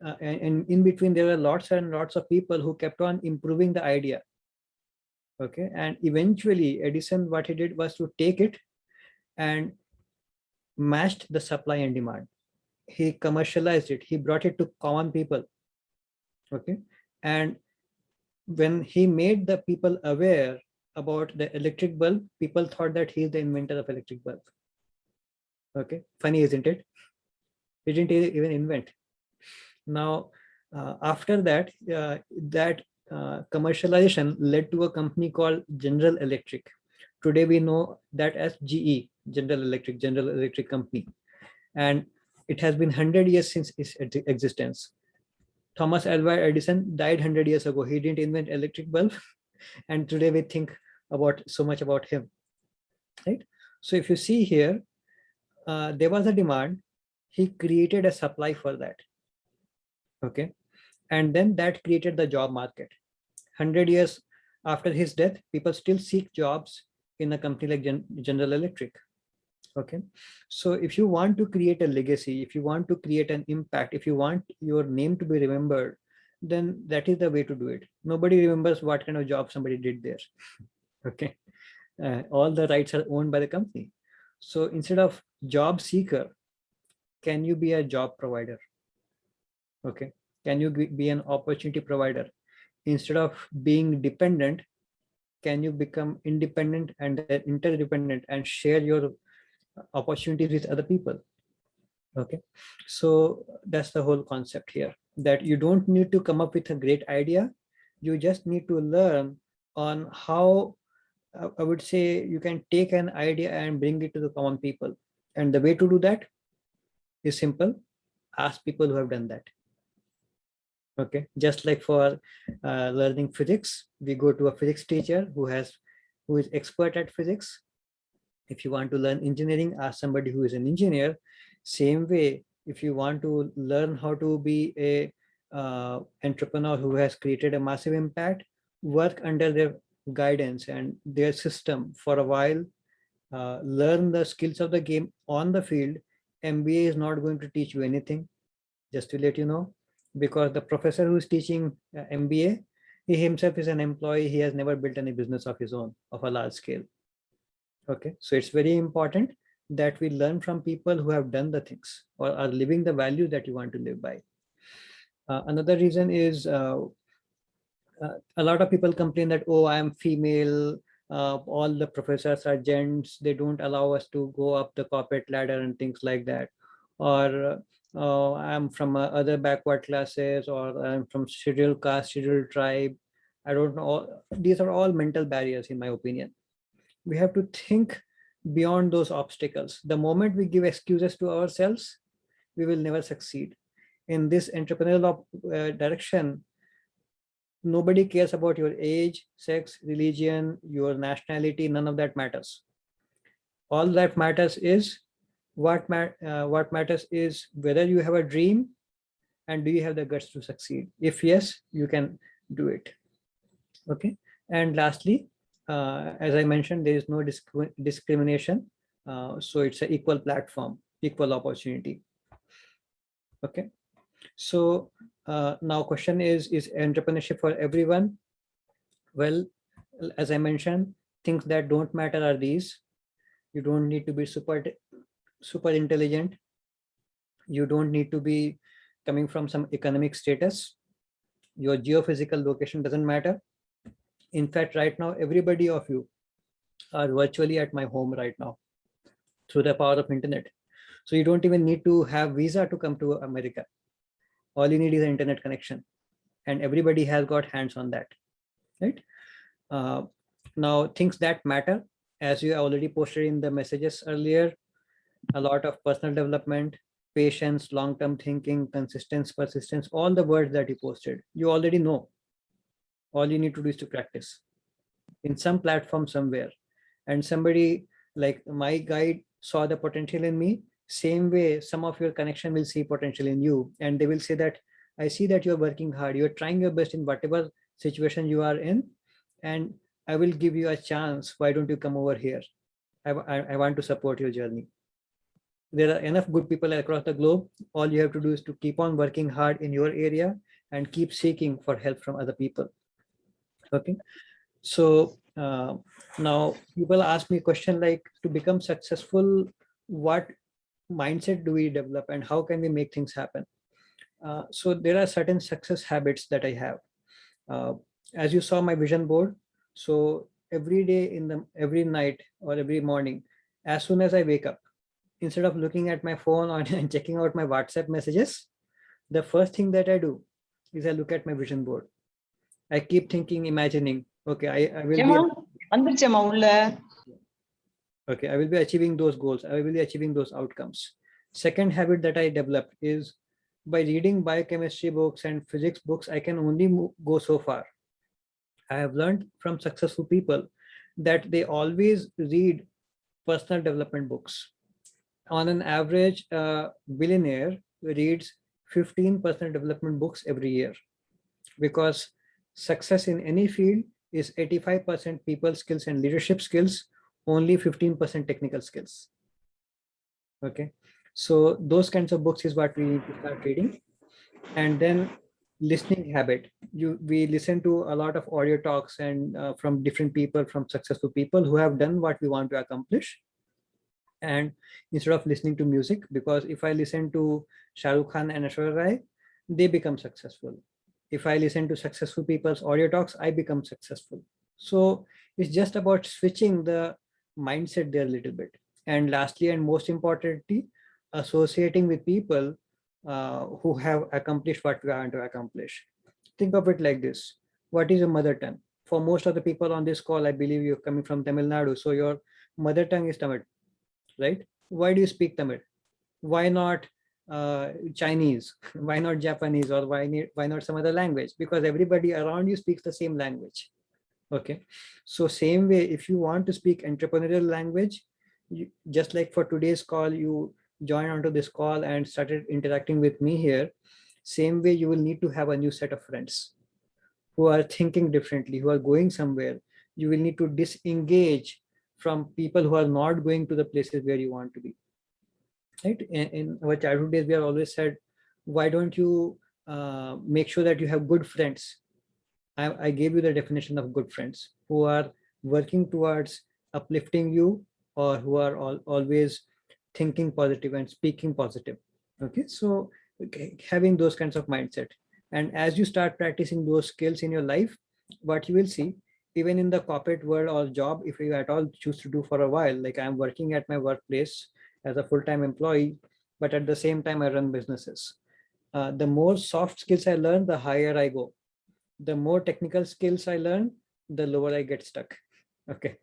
and in between there were lots and lots of people who kept on improving the idea. Okay, and eventually Edison, what he did was to take it and matched the supply and demand. He commercialized it. He brought it to common people. Okay, and when he made the people aware about the electric bulb, people thought that he is the inventor of electric bulb. Okay, funny, isn't it? He didn't even invent. Now, after that, commercialization led to a company called General Electric. Today we know that as GE, General Electric Company, and it has been 100 years since its existence. Thomas Alva Edison died 100 years ago. He didn't invent electric bulb, and today we think about so much about him, right? So if you see here, there was a demand. He created a supply for that. Okay, and then that created the job market. 100 years after his death, people still seek jobs in a company like General Electric. Okay, so if you want to create a legacy, if you want to create an impact, if you want your name to be remembered, then that is the way to do it. Nobody remembers what kind of job somebody did there. Okay, all the rights are owned by the company. So instead of job seeker, can you be a job provider? Okay, can you be an opportunity provider? Instead of being dependent, can you become independent and then interdependent and share your opportunities with other people? Okay, so that's the whole concept here, that you don't need to come up with a great idea. You just need to learn on how, I would say, you can take an idea and bring it to the common people. And the way to do that is simple. Ask people who have done that. Okay, just like for learning physics, we go to a physics teacher who is expert at physics. If you want to learn engineering, ask somebody who is an engineer. Same way, if you want to learn how to be a entrepreneur who has created a massive impact, work under their guidance and their system for a while, learn the skills of the game on the field. MBA is not going to teach you anything, just to let you know, because the professor who is teaching MBA, he himself is an employee. He has never built any business of his own of a large scale. Okay, so it's very important that we learn from people who have done the things or are living the value that you want to live by. Another reason is a lot of people complain that, oh, I am female, all the professors are gents, they don't allow us to go up the corporate ladder and things like that. Or I'm from other backward classes, or I'm from scheduled caste, scheduled tribe. I don't know. These are all mental barriers, in my opinion. We have to think beyond those obstacles. The moment we give excuses to ourselves, we will never succeed. In this entrepreneurial direction, nobody cares about your age, sex, religion, your nationality. None of that matters. All that matters is what matters is whether you have a dream and do you have the guts to succeed. If yes, you can do it. Okay. And lastly, as I mentioned, there is no discrimination. So it's an equal platform, equal opportunity. Okay. So now question is entrepreneurship for everyone? Well, as I mentioned, things that don't matter are these. You don't need to be super intelligent. You don't need to be coming from some economic status. Your geophysical location doesn't matter. In fact, right now, everybody of you are virtually at my home right now through the power of internet. So you don't even need to have visa to come to America. All you need is an internet connection, and everybody has got hands on that, right? Now, things that matter, as you already posted in the messages earlier, a lot of personal development, patience, long-term thinking, consistency, persistence, all the words that you posted, you already know. All you need to do is to practice in some platform somewhere. And somebody like my guide saw the potential in me. Same way, some of your connection will see potential in you, and they will say that I see that you're working hard, you're trying your best in whatever situation you are in, and I will give you a chance. Why don't you come over here? I want to support your journey. There are enough good people across the globe. All you have to do is to keep on working hard in your area and keep seeking for help from other people. Okay. So now people ask me a question like, to become successful, what mindset do we develop and how can we make things happen? So there are certain success habits that I have. As you saw my vision board, so every day every night or every morning, as soon as I wake up, instead of looking at my phone or and checking out my WhatsApp messages, the first thing that I do is I look at my vision board. I keep thinking, imagining, okay, I will be achieving those goals. I will be achieving those outcomes. Second habit that I developed is by reading biochemistry books and physics books, I can only go so far. I have learned from successful people that they always read personal development books. On an average, a billionaire reads 15 personal development books every year, because success in any field is 85% people skills and leadership skills, only 15% technical skills. Okay, so those kinds of books is what we need to start reading. And then listening habit. We listen to a lot of audio talks and from different people, from successful people who have done what we want to accomplish. And instead of listening to music, because if I listen to Shah Rukh Khan and Aishwarya Rai, they become successful. If I listen to successful people's audio talks, I become successful. So it's just about switching the mindset there a little bit. And lastly, and most importantly, associating with people who have accomplished what we want to accomplish. Think of it like this. What is your mother tongue? For most of the people on this call, I believe you're coming from Tamil Nadu. So your mother tongue is Tamil, right? Why do you speak Tamil? Why not Chinese? Why not Japanese? Or why not some other language? Because everybody around you speaks the same language. Okay. So same way, if you want to speak entrepreneurial language, just like for today's call, you join onto this call and started interacting with me here. Same way, you will need to have a new set of friends who are thinking differently, who are going somewhere. You will need to disengage from people who are not going to the places where you want to be. Right? In our childhood days, we are always said, why don't you make sure that you have good friends? I gave you the definition of good friends, who are working towards uplifting you, or who are always thinking positive and speaking positive. Okay, so having those kinds of mindset. And as you start practicing those skills in your life, what you will see, even in the corporate world or job, if you at all choose to do for a while, like I'm working at my workplace as a full-time employee, but at the same time I run businesses. The more soft skills I learn, the higher I go. The more technical skills I learn, the lower I get stuck. Okay.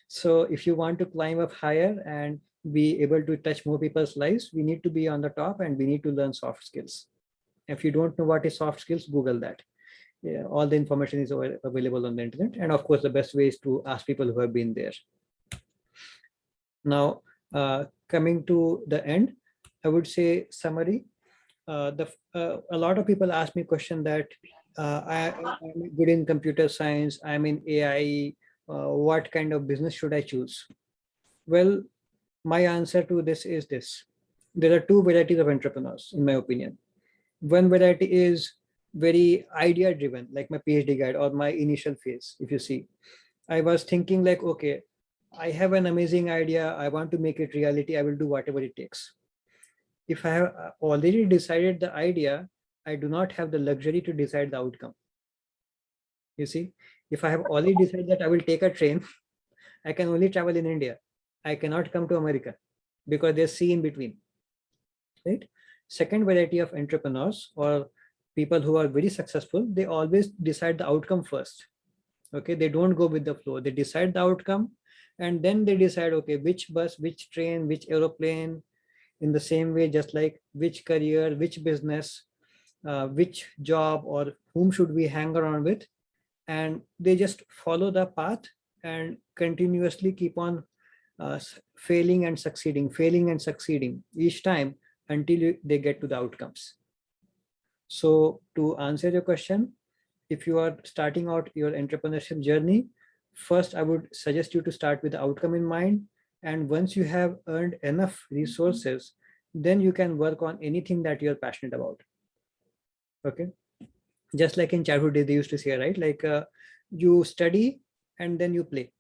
So if you want to climb up higher and be able to touch more people's lives, we need to be on the top and we need to learn soft skills. If you don't know what is soft skills, Google that. Yeah, all the information is available on the internet. And of course, the best way is to ask people who have been there. Now, coming to the end, I would say summary. A lot of people ask me a question that I'm good in computer science, I'm in AI, what kind of business should I choose? Well, my answer to this is this. There are two varieties of entrepreneurs, in my opinion. One variety is very idea driven, like my PhD guide or my initial phase. If you see, I was thinking like, okay, I have an amazing idea. I want to make it reality. I will do whatever it takes. If I have already decided the idea, I do not have the luxury to decide the outcome. You see, if I have already decided that I will take a train, I can only travel in India. I cannot come to America because there's sea in between, right? Second variety of entrepreneurs or people who are very successful, they always decide the outcome first. Okay, they don't go with the flow. They decide the outcome and then they decide, okay, which bus, which train, which aeroplane, in the same way, just like which career, which business, which job, or whom should we hang around with, and they just follow the path and continuously keep on failing and succeeding each time until they get to the outcomes. So to answer your question, if you are starting out your entrepreneurship journey, first I would suggest you to start with the outcome in mind. And once you have earned enough resources, then you can work on anything that you're passionate about. Okay. Just like in childhood days, they used to say, right? Like you study and then you play.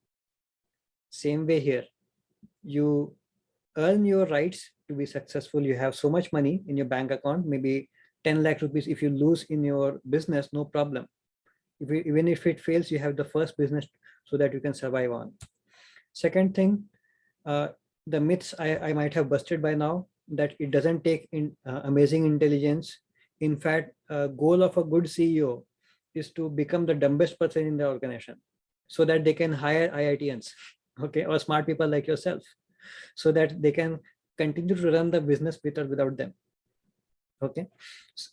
Same way here. You earn your rights to be successful. You have so much money in your bank account, maybe 10 lakh rupees. If you lose in your business, no problem. Even if it fails, you have the first business so that you can survive on. Second thing, the myths I might have busted by now, that it doesn't take amazing intelligence. In fact, goal of a good CEO is to become the dumbest person in the organization so that they can hire IITians, okay, or smart people like yourself, so that they can continue to run the business with or without them. Okay.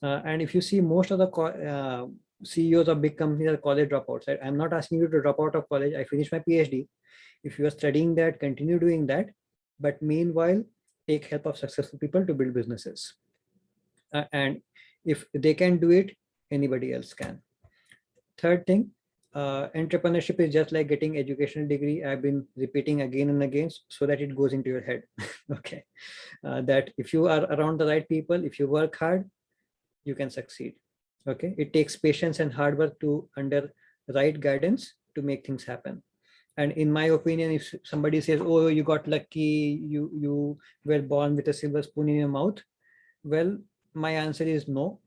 And if you see, most of the CEOs of big companies are college dropouts. I'm not asking you to drop out of college. I finished my PhD. If you are studying that, continue doing that. But meanwhile, take help of successful people to build businesses. And if they can do it, anybody else can. Third thing, entrepreneurship is just like getting educational degree. I've been repeating again and again so that it goes into your head. Okay. That if you are around the right people, if you work hard, you can succeed. Okay. It takes patience and hard work to under right guidance to make things happen. And in my opinion, if somebody says, oh, you got lucky, you were born with a silver spoon in your mouth, well, my answer is no.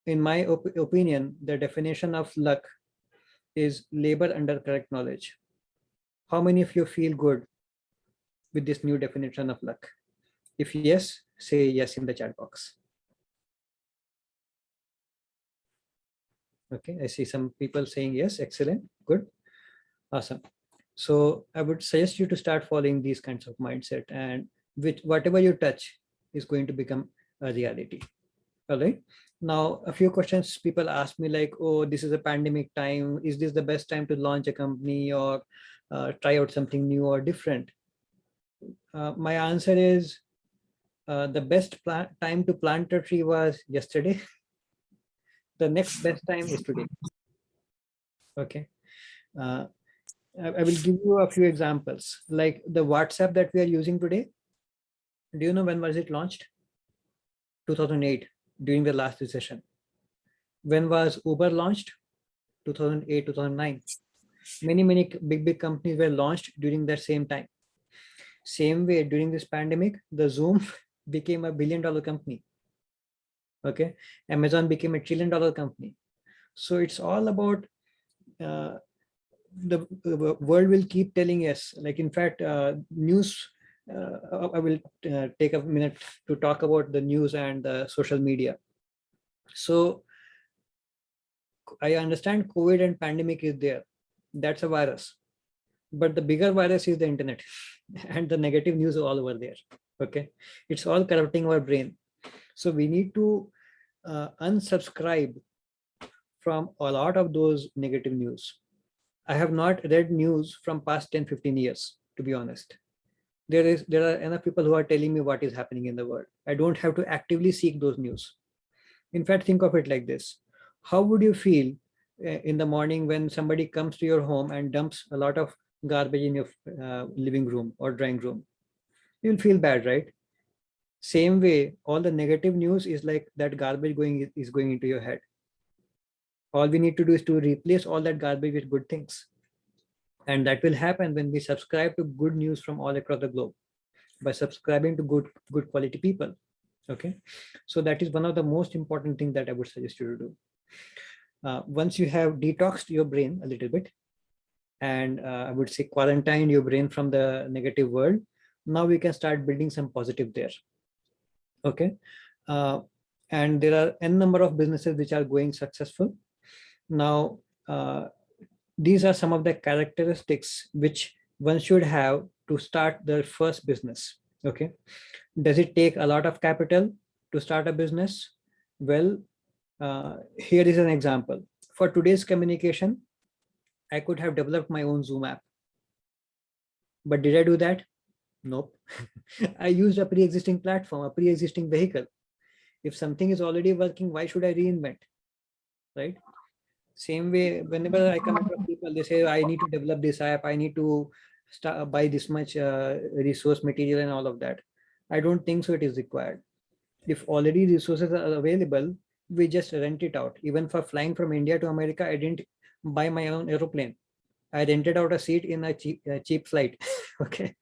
In my opinion, the definition of luck is labor under correct knowledge. How many of you feel good with this new definition of luck? If yes, say yes in the chat box. Okay, I see some people saying yes. Excellent, good, awesome. So I would suggest you to start following these kinds of mindset, and with whatever you touch is going to become a reality. All right. Now, a few questions people ask me, like, oh, this is a pandemic time. Is this the best time to launch a company or try out something new or different? My answer is the best time to plant a tree was yesterday. The next best time is today. Okay. I will give you a few examples, like the WhatsApp that we are using today. Do you know when was it launched? 2008, during the last recession. When was Uber launched? 2008, 2009. Many big companies were launched during that same time. Same way, during this pandemic, the Zoom became $1 billion company. Okay, Amazon became $1 trillion company. So it's all about the world will keep telling us. Like, in fact, news. I will take a minute to talk about the news and the social media. So I understand COVID and pandemic is there. That's a virus. But the bigger virus is the internet and the negative news all over there. Okay. It's all corrupting our brain. So we need to unsubscribe from a lot of those negative news. I have not read news from past 10, 15 years, to be honest. There are enough people who are telling me what is happening in the world. I don't have to actively seek those news. In fact, think of it like this. How would you feel in the morning when somebody comes to your home and dumps a lot of garbage in your living room or drawing room? You'll feel bad, right? Same way, all the negative news is like that garbage is going into your head. All we need to do is to replace all that garbage with good things. And that will happen when we subscribe to good news from all across the globe, by subscribing to good quality people. Okay. So that is one of the most important things that I would suggest you to do. Once you have detoxed your brain a little bit, and I would say quarantined your brain from the negative world, now we can start building some positive there. Okay. And there are n number of businesses which are going successful. Now, these are some of the characteristics which one should have to start their first business. Okay. Does it take a lot of capital to start a business? Well, here is an example. For today's communication, I could have developed my own Zoom app. But did I do that? Nope. I used a pre-existing platform, a pre-existing vehicle. If something is already working, why should I reinvent? Right? Same way, whenever I come across people, they say, I need to develop this app, I need to buy this much resource material and all of that. I don't think so it is required. If already resources are available, we just rent it out. Even for flying from India to America, I didn't buy my own aeroplane. I rented out a seat in a cheap flight. Okay.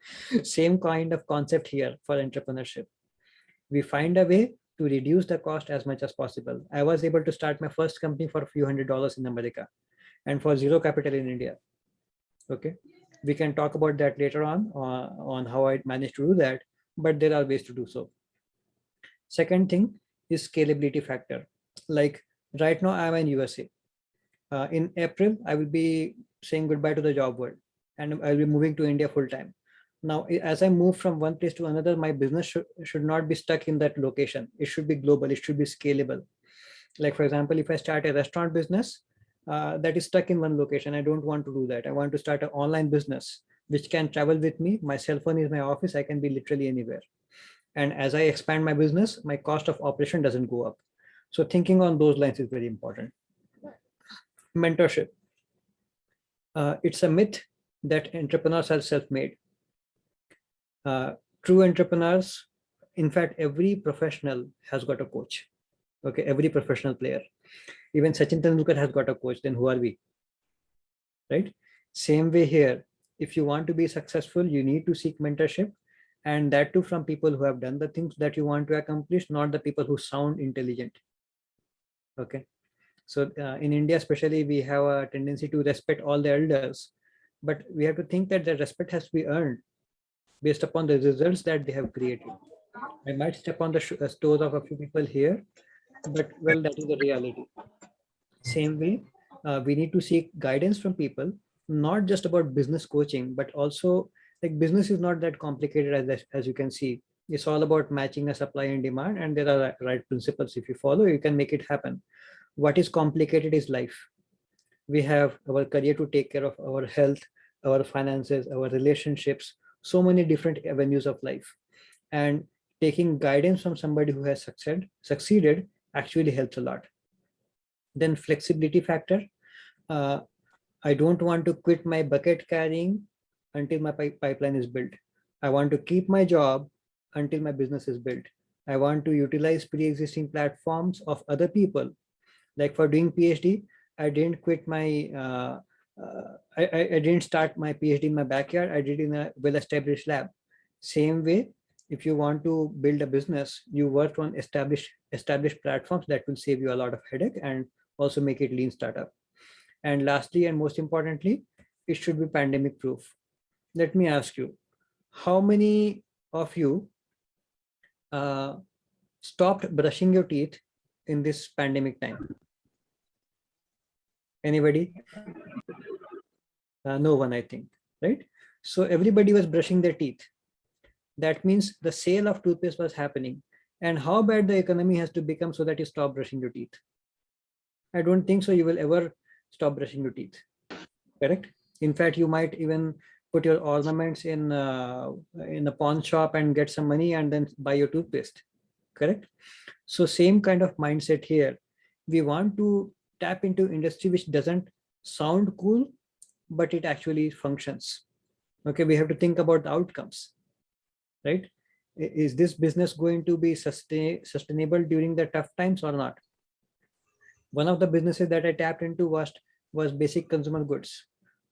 Same kind of concept here for entrepreneurship. We find a way to reduce the cost as much as possible. I was able to start my first company for a few $100s in America and for zero capital in India. Okay. We can talk about that later on how I managed to do that, but there are ways to do so. Second thing is scalability factor. Like right now I'm in USA. In April, I will be saying goodbye to the job world and I'll be moving to India full time. Now, as I move from one place to another, my business should not be stuck in that location. It should be global. It should be scalable. Like, for example, if I start a restaurant business that is stuck in one location, I don't want to do that. I want to start an online business which can travel with me. My cell phone is my office. I can be literally anywhere. And as I expand my business, my cost of operation doesn't go up. So thinking on those lines is very important. Mentorship. It's a myth that entrepreneurs are self-made. True entrepreneurs, in fact, every professional has got a coach. Okay, every professional player. Even Sachin Tendulkar has got a coach, then who are we? Right? Same way here. If you want to be successful, you need to seek mentorship, and that too from people who have done the things that you want to accomplish, not the people who sound intelligent. Okay. So in India, especially, we have a tendency to respect all the elders, but we have to think that the respect has to be earned based upon the results that they have created. I might step on the toes of a few people here, but well, that is the reality. Same way, we need to seek guidance from people, not just about business coaching, but also like business is not that complicated as you can see. It's all about matching a supply and demand, and there are right principles. If you follow, you can make it happen. What is complicated is life. We have our career to take care of, our health, our finances, our relationships, so many different avenues of life. And taking guidance from somebody who has succeeded actually helps a lot. Then flexibility factor. I don't want to quit my bucket carrying until my pipeline is built. I want to keep my job until my business is built. I want to utilize pre-existing platforms of other people. Like for doing PhD, I didn't quit my, I didn't start my PhD in my backyard. I did in a well-established lab. Same way, if you want to build a business, you work on established platforms that will save you a lot of headache and also make it lean startup. And lastly, and most importantly, it should be pandemic proof. Let me ask you, how many of you stopped brushing your teeth in this pandemic time? Anybody? No one, I think, right? So everybody was brushing their teeth. That means the sale of toothpaste was happening. And how bad the economy has to become so that you stop brushing your teeth? I don't think so you will ever stop brushing your teeth, correct? In fact, you might even put your ornaments in a pawn shop and get some money and then buy your toothpaste, correct? So same kind of mindset here. We want to tap into industry which doesn't sound cool, but it actually functions. Okay, we have to think about the outcomes, right? Is this business going to be sustainable during the tough times or not? One of the businesses that I tapped into was basic consumer goods.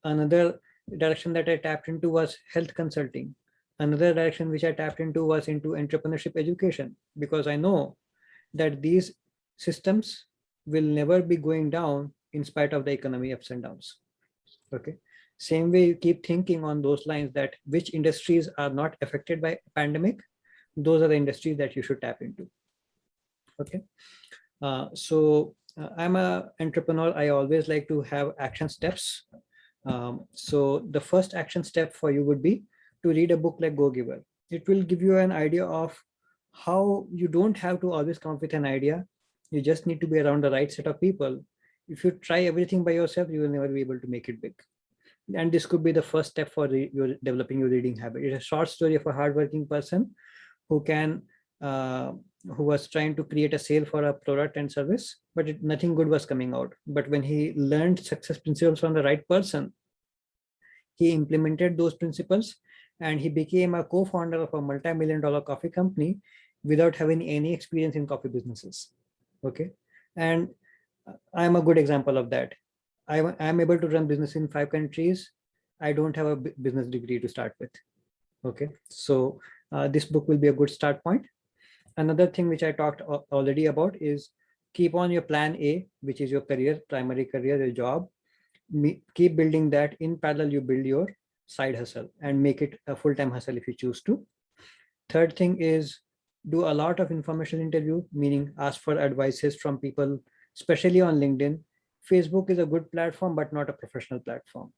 Another direction that I tapped into was health consulting. Another direction which I tapped into was into entrepreneurship education, because I know that these systems will never be going down in spite of the economy ups and downs. Okay. Same way, you keep thinking on those lines that which industries are not affected by pandemic, those are the industries that you should tap into. Okay. I'm an entrepreneur. I always like to have action steps. So the first action step for you would be to read a book like Go Giver. it will give you an idea of how you don't have to always come up with an idea. You just need to be around the right set of people. If you try everything by yourself, you will never be able to make it big. And this could be the first step for your developing your reading habit. It's a short story of a hardworking person who who was trying to create a sale for a product and service, but nothing good was coming out. But when he learned success principles from the right person, he implemented those principles and he became a co-founder of a multi-million-dollar coffee company without having any experience in coffee businesses. Okay. And I'm a good example of that. I'm able to run business in 5 countries. I don't have a business degree to start with. Okay. So this book will be a good start point. Another thing which I talked already about is keep on your plan A, which is your career, primary career, your job. Keep building that. In parallel, you build your side hustle and make it a full-time hustle if you choose to. Third thing is do a lot of information interview, meaning ask for advices from people, especially on LinkedIn. Facebook is a good platform, but not a professional platform.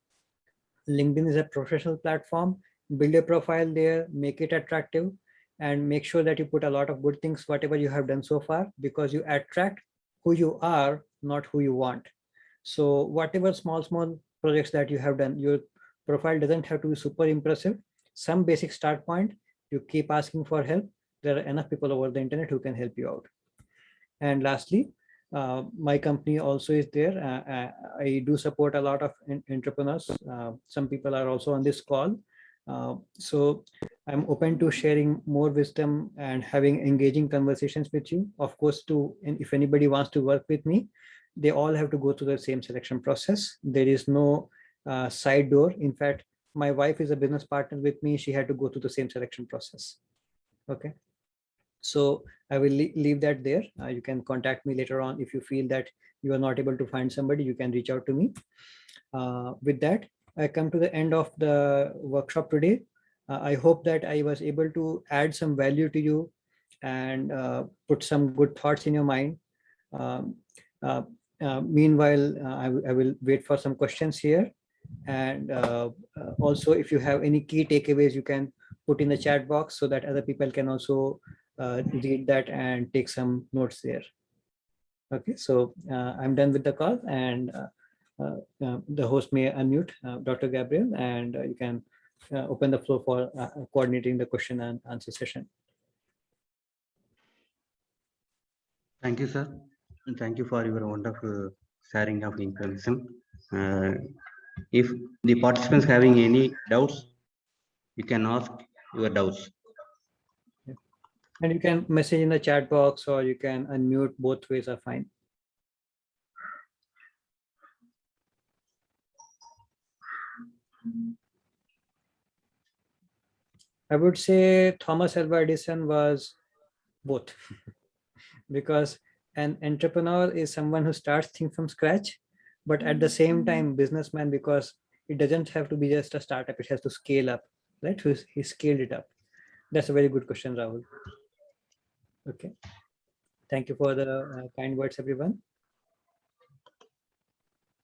LinkedIn is a professional platform. Build a profile there, make it attractive, and make sure that you put a lot of good things, whatever you have done so far, because you attract who you are, not who you want. So whatever small projects that you have done, your profile doesn't have to be super impressive. Some basic start point, you keep asking for help. There are enough people over the internet who can help you out. And lastly, my company also is there. I do support a lot of entrepreneurs. Some people are also on this call. So I'm open to sharing more wisdom and having engaging conversations with you. Of course, and if anybody wants to work with me, they all have to go through the same selection process. There is no side door. In fact, my wife is a business partner with me. She had to go through the same selection process. Okay. So I will leave that there. You can contact me later on. If you feel that you are not able to find somebody, you can reach out to me. With that, I come to the end of the workshop today. I hope that I was able to add some value to you and put some good thoughts in your mind. Meanwhile, I will wait for some questions here. And also, if you have any key takeaways, you can put in the chat box so that other people can also read that and take some notes there. Okay, so I'm done with the call, and the host may unmute Dr. Gabriel, and you can open the floor for coordinating the question and answer session. Thank you, sir. And thank you for your wonderful sharing of information. If the participants having any doubts, you can ask your doubts. And you can message in the chat box or you can unmute. Both ways are fine. I would say Thomas Alva Edison was both because an entrepreneur is someone who starts things from scratch, but at the same time businessman, because it doesn't have to be just a startup, it has to scale up, right? So he scaled it up. That's a very good question, Rahul. Okay. Thank you for the kind words, everyone.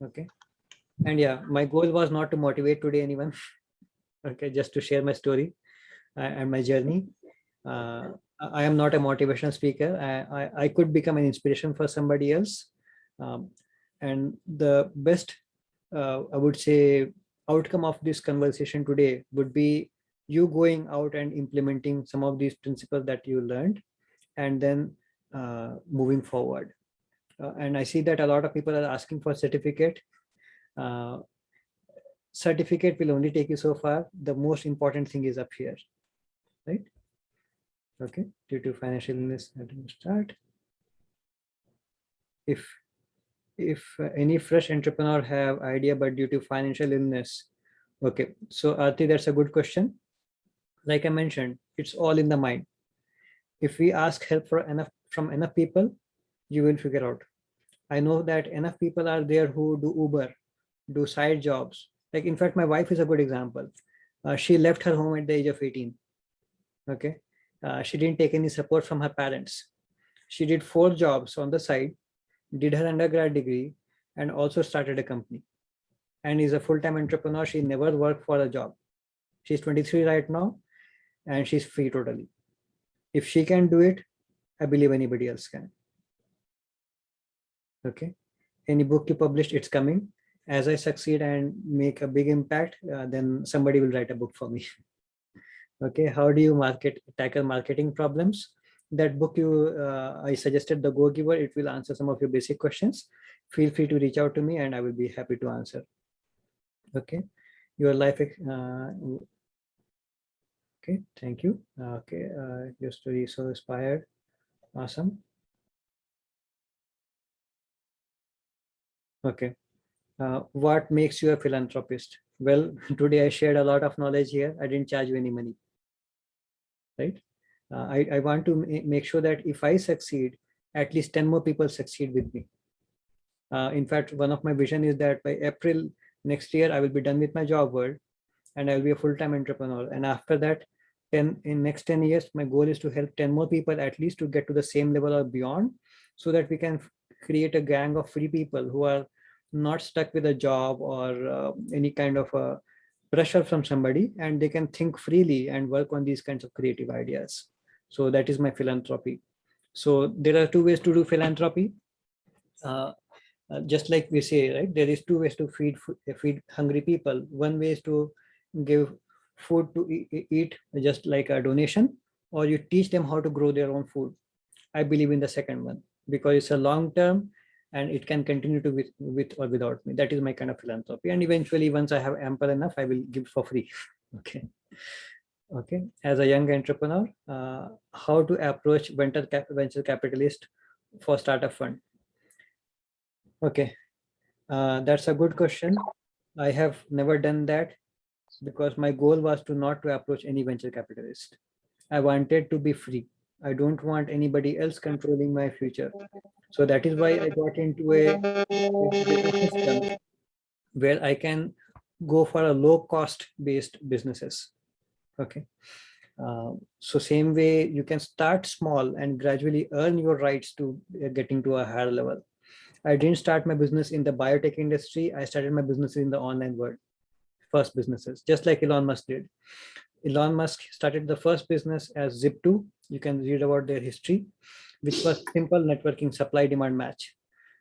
Okay. And yeah, my goal was not to motivate today anyone. Okay, just to share my story and my journey. I am not a motivational speaker. I could become an inspiration for somebody else. And the best, I would say, outcome of this conversation today would be you going out and implementing some of these principles that you learned, and then moving forward. And I see that a lot of people are asking for certificate. Certificate will only take you so far. The most important thing is up here, right? Okay, due to financial illness, I didn't start. If any fresh entrepreneur have idea, but due to financial illness, okay. So Aarti, that's a good question. Like I mentioned, it's all in the mind. If we ask help from enough people, you will figure out. I know that enough people are there who do Uber, do side jobs. Like, in fact, my wife is a good example. She left her home at the age of 18. Okay. She didn't take any support from her parents. She did 4 jobs on the side, did her undergrad degree, and also started a company. And is a full-time entrepreneur. She never worked for a job. She's 23 right now. and she's free totally. If she can do it, I believe anybody else can. Okay. Any book you published, it's coming. As I succeed and make a big impact, then somebody will write a book for me. Okay. How do you tackle marketing problems? That book I suggested, The Go Giver, it will answer some of your basic questions. Feel free to reach out to me and I will be happy to answer. Okay. Your life. Okay. Thank you. Okay. Your story is so inspired. Awesome. Okay. What makes you a philanthropist? Well, today I shared a lot of knowledge here. I didn't charge you any money, right? I want to make sure that if I succeed, at least 10 more people succeed with me. In fact, one of my vision is that by April next year, I will be done with my job world and I will be a full-time entrepreneur. And after that, in next 10 years, my goal is to help 10 more people at least to get to the same level or beyond, so that we can create a gang of free people who are not stuck with a job or any kind of pressure from somebody, and they can think freely and work on these kinds of creative ideas. So that is my philanthropy. So there are two ways to do philanthropy. Just like we say, right, there is two ways to feed hungry people. One way is to give food to eat, just like a donation, or you teach them how to grow their own food. I believe in the second one because it's a long term and it can continue to with or without me. That is my kind of philanthropy. And eventually, once I have ample enough, I will give for free. Okay. Okay. As a young entrepreneur, how to approach venture capitalist for startup fund? Okay. That's a good question. I have never done that because my goal was not to approach any venture capitalist. I wanted to be free. I don't want anybody else controlling my future. So that is why I got into a system where I can go for a low cost based businesses. Okay. So same way you can start small and gradually earn your rights to getting to a higher level. I didn't start my business in the biotech industry. I started my business in the online world. First businesses, just like Elon Musk did. Elon Musk started the first business as Zip2. You can read about their history, which was simple networking supply demand match.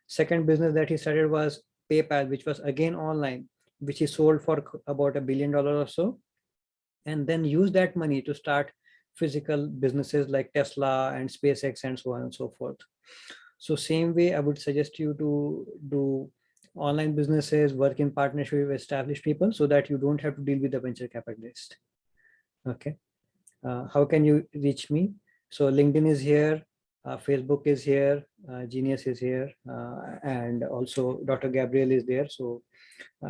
Second business that he started was PayPal, which was again online, which he sold for about $1 billion or so, and then used that money to start physical businesses like Tesla and SpaceX and so on and so forth. So same way, I would suggest you to do online businesses, work in partnership with established people so that you don't have to deal with the venture capitalist. Okay. How can you reach me? So LinkedIn is here, Facebook is here, Genius is here, and also Dr. Gabriel is there. So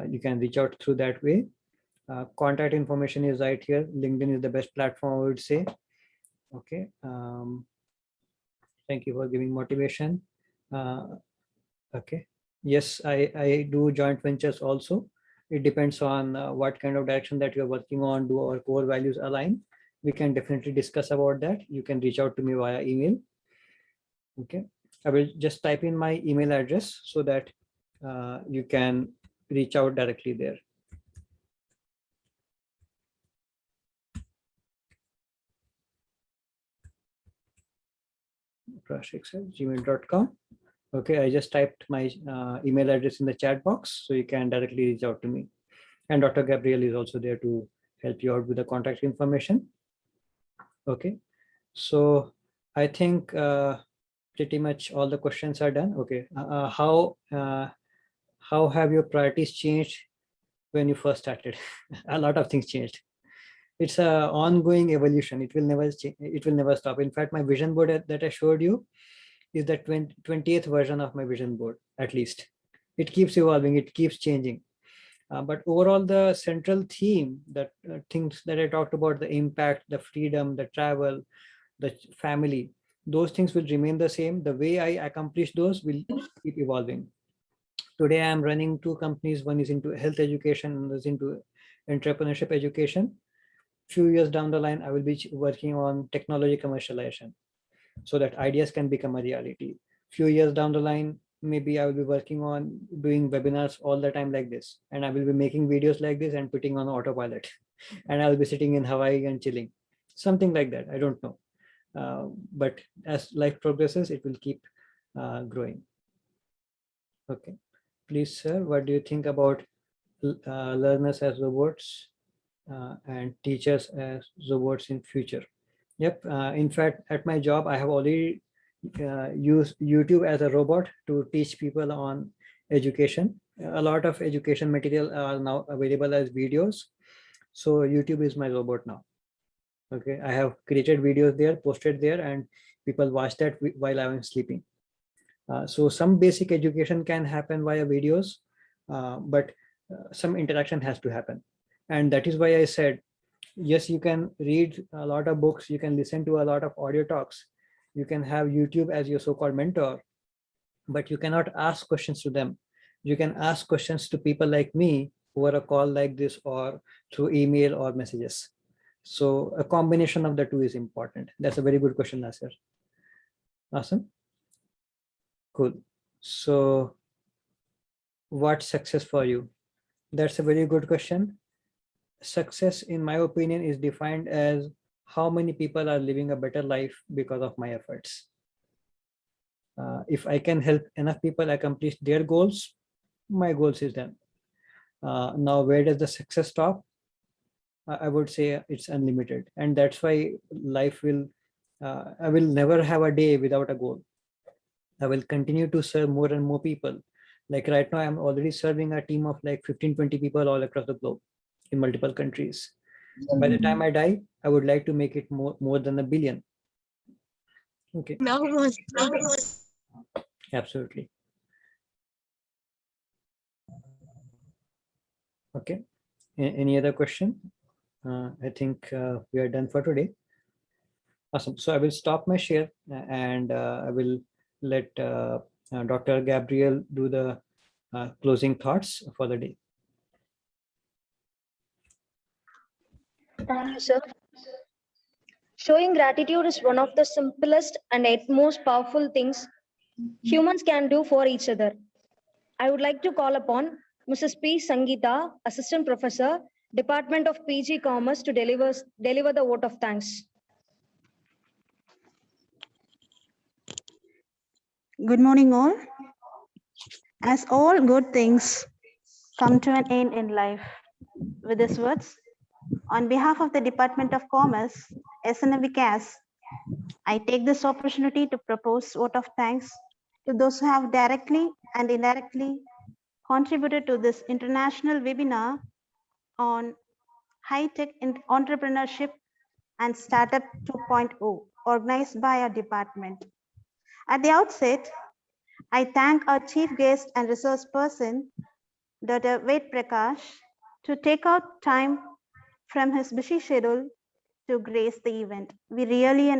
you can reach out through that way. Contact information is right here. LinkedIn is the best platform, I would say. Okay. Thank you for giving motivation. Okay. Yes, I do joint ventures also. It depends on what kind of direction that you're working on. Do our core values align? We can definitely discuss about that. You can reach out to me via email. Okay. I will just type in my email address so that you can reach out directly there. prashik@gmail.com. Okay, I just typed my email address in the chat box, so you can directly reach out to me. And Dr. Gabriel is also there to help you out with the contact information. Okay, so I think pretty much all the questions are done. Okay, how have your priorities changed when you first started? A lot of things changed. It's a ongoing evolution. It will never change. It will never stop. In fact, my vision board that I showed you is the 20th version of my vision board, at least. It keeps evolving, it keeps changing. But overall, the central theme, that things that I talked about, the impact, the freedom, the travel, the family, those things will remain the same. The way I accomplish those will keep evolving. Today, I am running 2 companies. One is into health education, and is into entrepreneurship education. Few years down the line, I will be working on technology commercialization, so that ideas can become a reality. Few years down the line, maybe I will be working on doing webinars all the time like this, and I will be making videos like this and putting on autopilot, and I will be sitting in Hawaii and chilling. something like that. I don't know. But as life progresses, it will keep growing. Okay, please, sir, what do you think about learners as robots and teachers as robots in future? Yep. In fact, at my job, I have already used YouTube as a robot to teach people on education. A lot of education material are now available as videos. So YouTube is my robot now. Okay, I have created videos there, posted there, and people watch that while I am sleeping. So some basic education can happen via videos, but some interaction has to happen. And that is why I said, yes, you can read a lot of books, you can listen to a lot of audio talks, you can have YouTube as your so-called mentor, but you cannot ask questions to them. You can ask questions to people like me over a call like this or through email or messages. So a combination of the two is important. That's a very good question, Nasir. Awesome. Cool. So what's success for you? That's a very good question. Success, in my opinion, is defined as how many people are living a better life because of my efforts. If I can help enough people accomplish their goals, my goals is done. Now, where does the success stop? I would say it's unlimited. And that's why life will, I will never have a day without a goal. I will continue to serve more and more people. Like right now, I'm already serving a team of like 15, 20 people all across the globe in multiple countries. By the time I die, I would like to make it more than 1 billion. Okay. Absolutely. Okay. Any other question? I think we are done for today. Awesome. So I will stop my share and I will let Dr. Gabriel do the closing thoughts for the day. Thank you, sir. Showing gratitude is one of the simplest and yet most powerful things humans can do for each other. I would like to call upon Mrs. P. Sangeeta, Assistant Professor, Department of PG Commerce, to deliver the vote of thanks. Good morning, all. As all good things come to an end in life, with these words, on behalf of the Department of Commerce, SNMV CAS, I take this opportunity to propose vote of thanks to those who have directly and indirectly contributed to this international webinar on high-tech entrepreneurship and startup 2.0, organized by our department. At the outset, I thank our chief guest and resource person, Dr. PRAKASH, to take out time from his busy schedule to grace the event. We really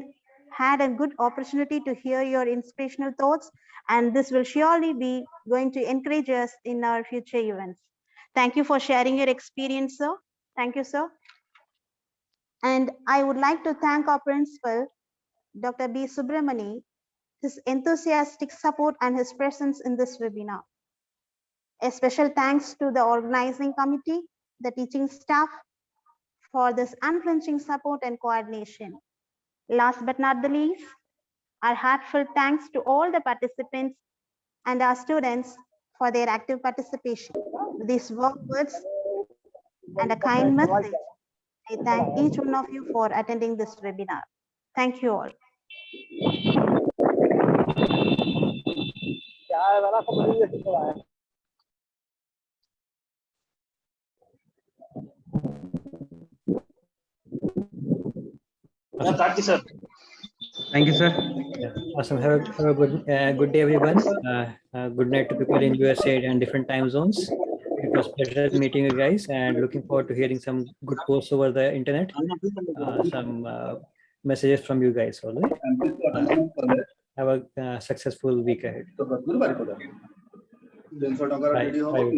had a good opportunity to hear your inspirational thoughts, and this will surely be going to encourage us in our future events. Thank you for sharing your experience, sir. Thank you, sir. And I would like to thank our principal, Dr. B. Subramani, his enthusiastic support and his presence in this webinar. A special thanks to the organizing committee, the teaching staff, for this unflinching support and coordination. Last but not the least, our heartfelt thanks to all the participants and our students for their active participation. With these warm words and a kind message, I thank each one of you for attending this webinar. Thank you all. Thank you, sir. Yeah. Awesome. Have a good day, everyone. Good night to people in USA and different time zones. It was a pleasure meeting you guys, and looking forward to hearing some good posts over the internet, some messages from you guys. All right. Have a successful week ahead. Bye. Bye, everyone.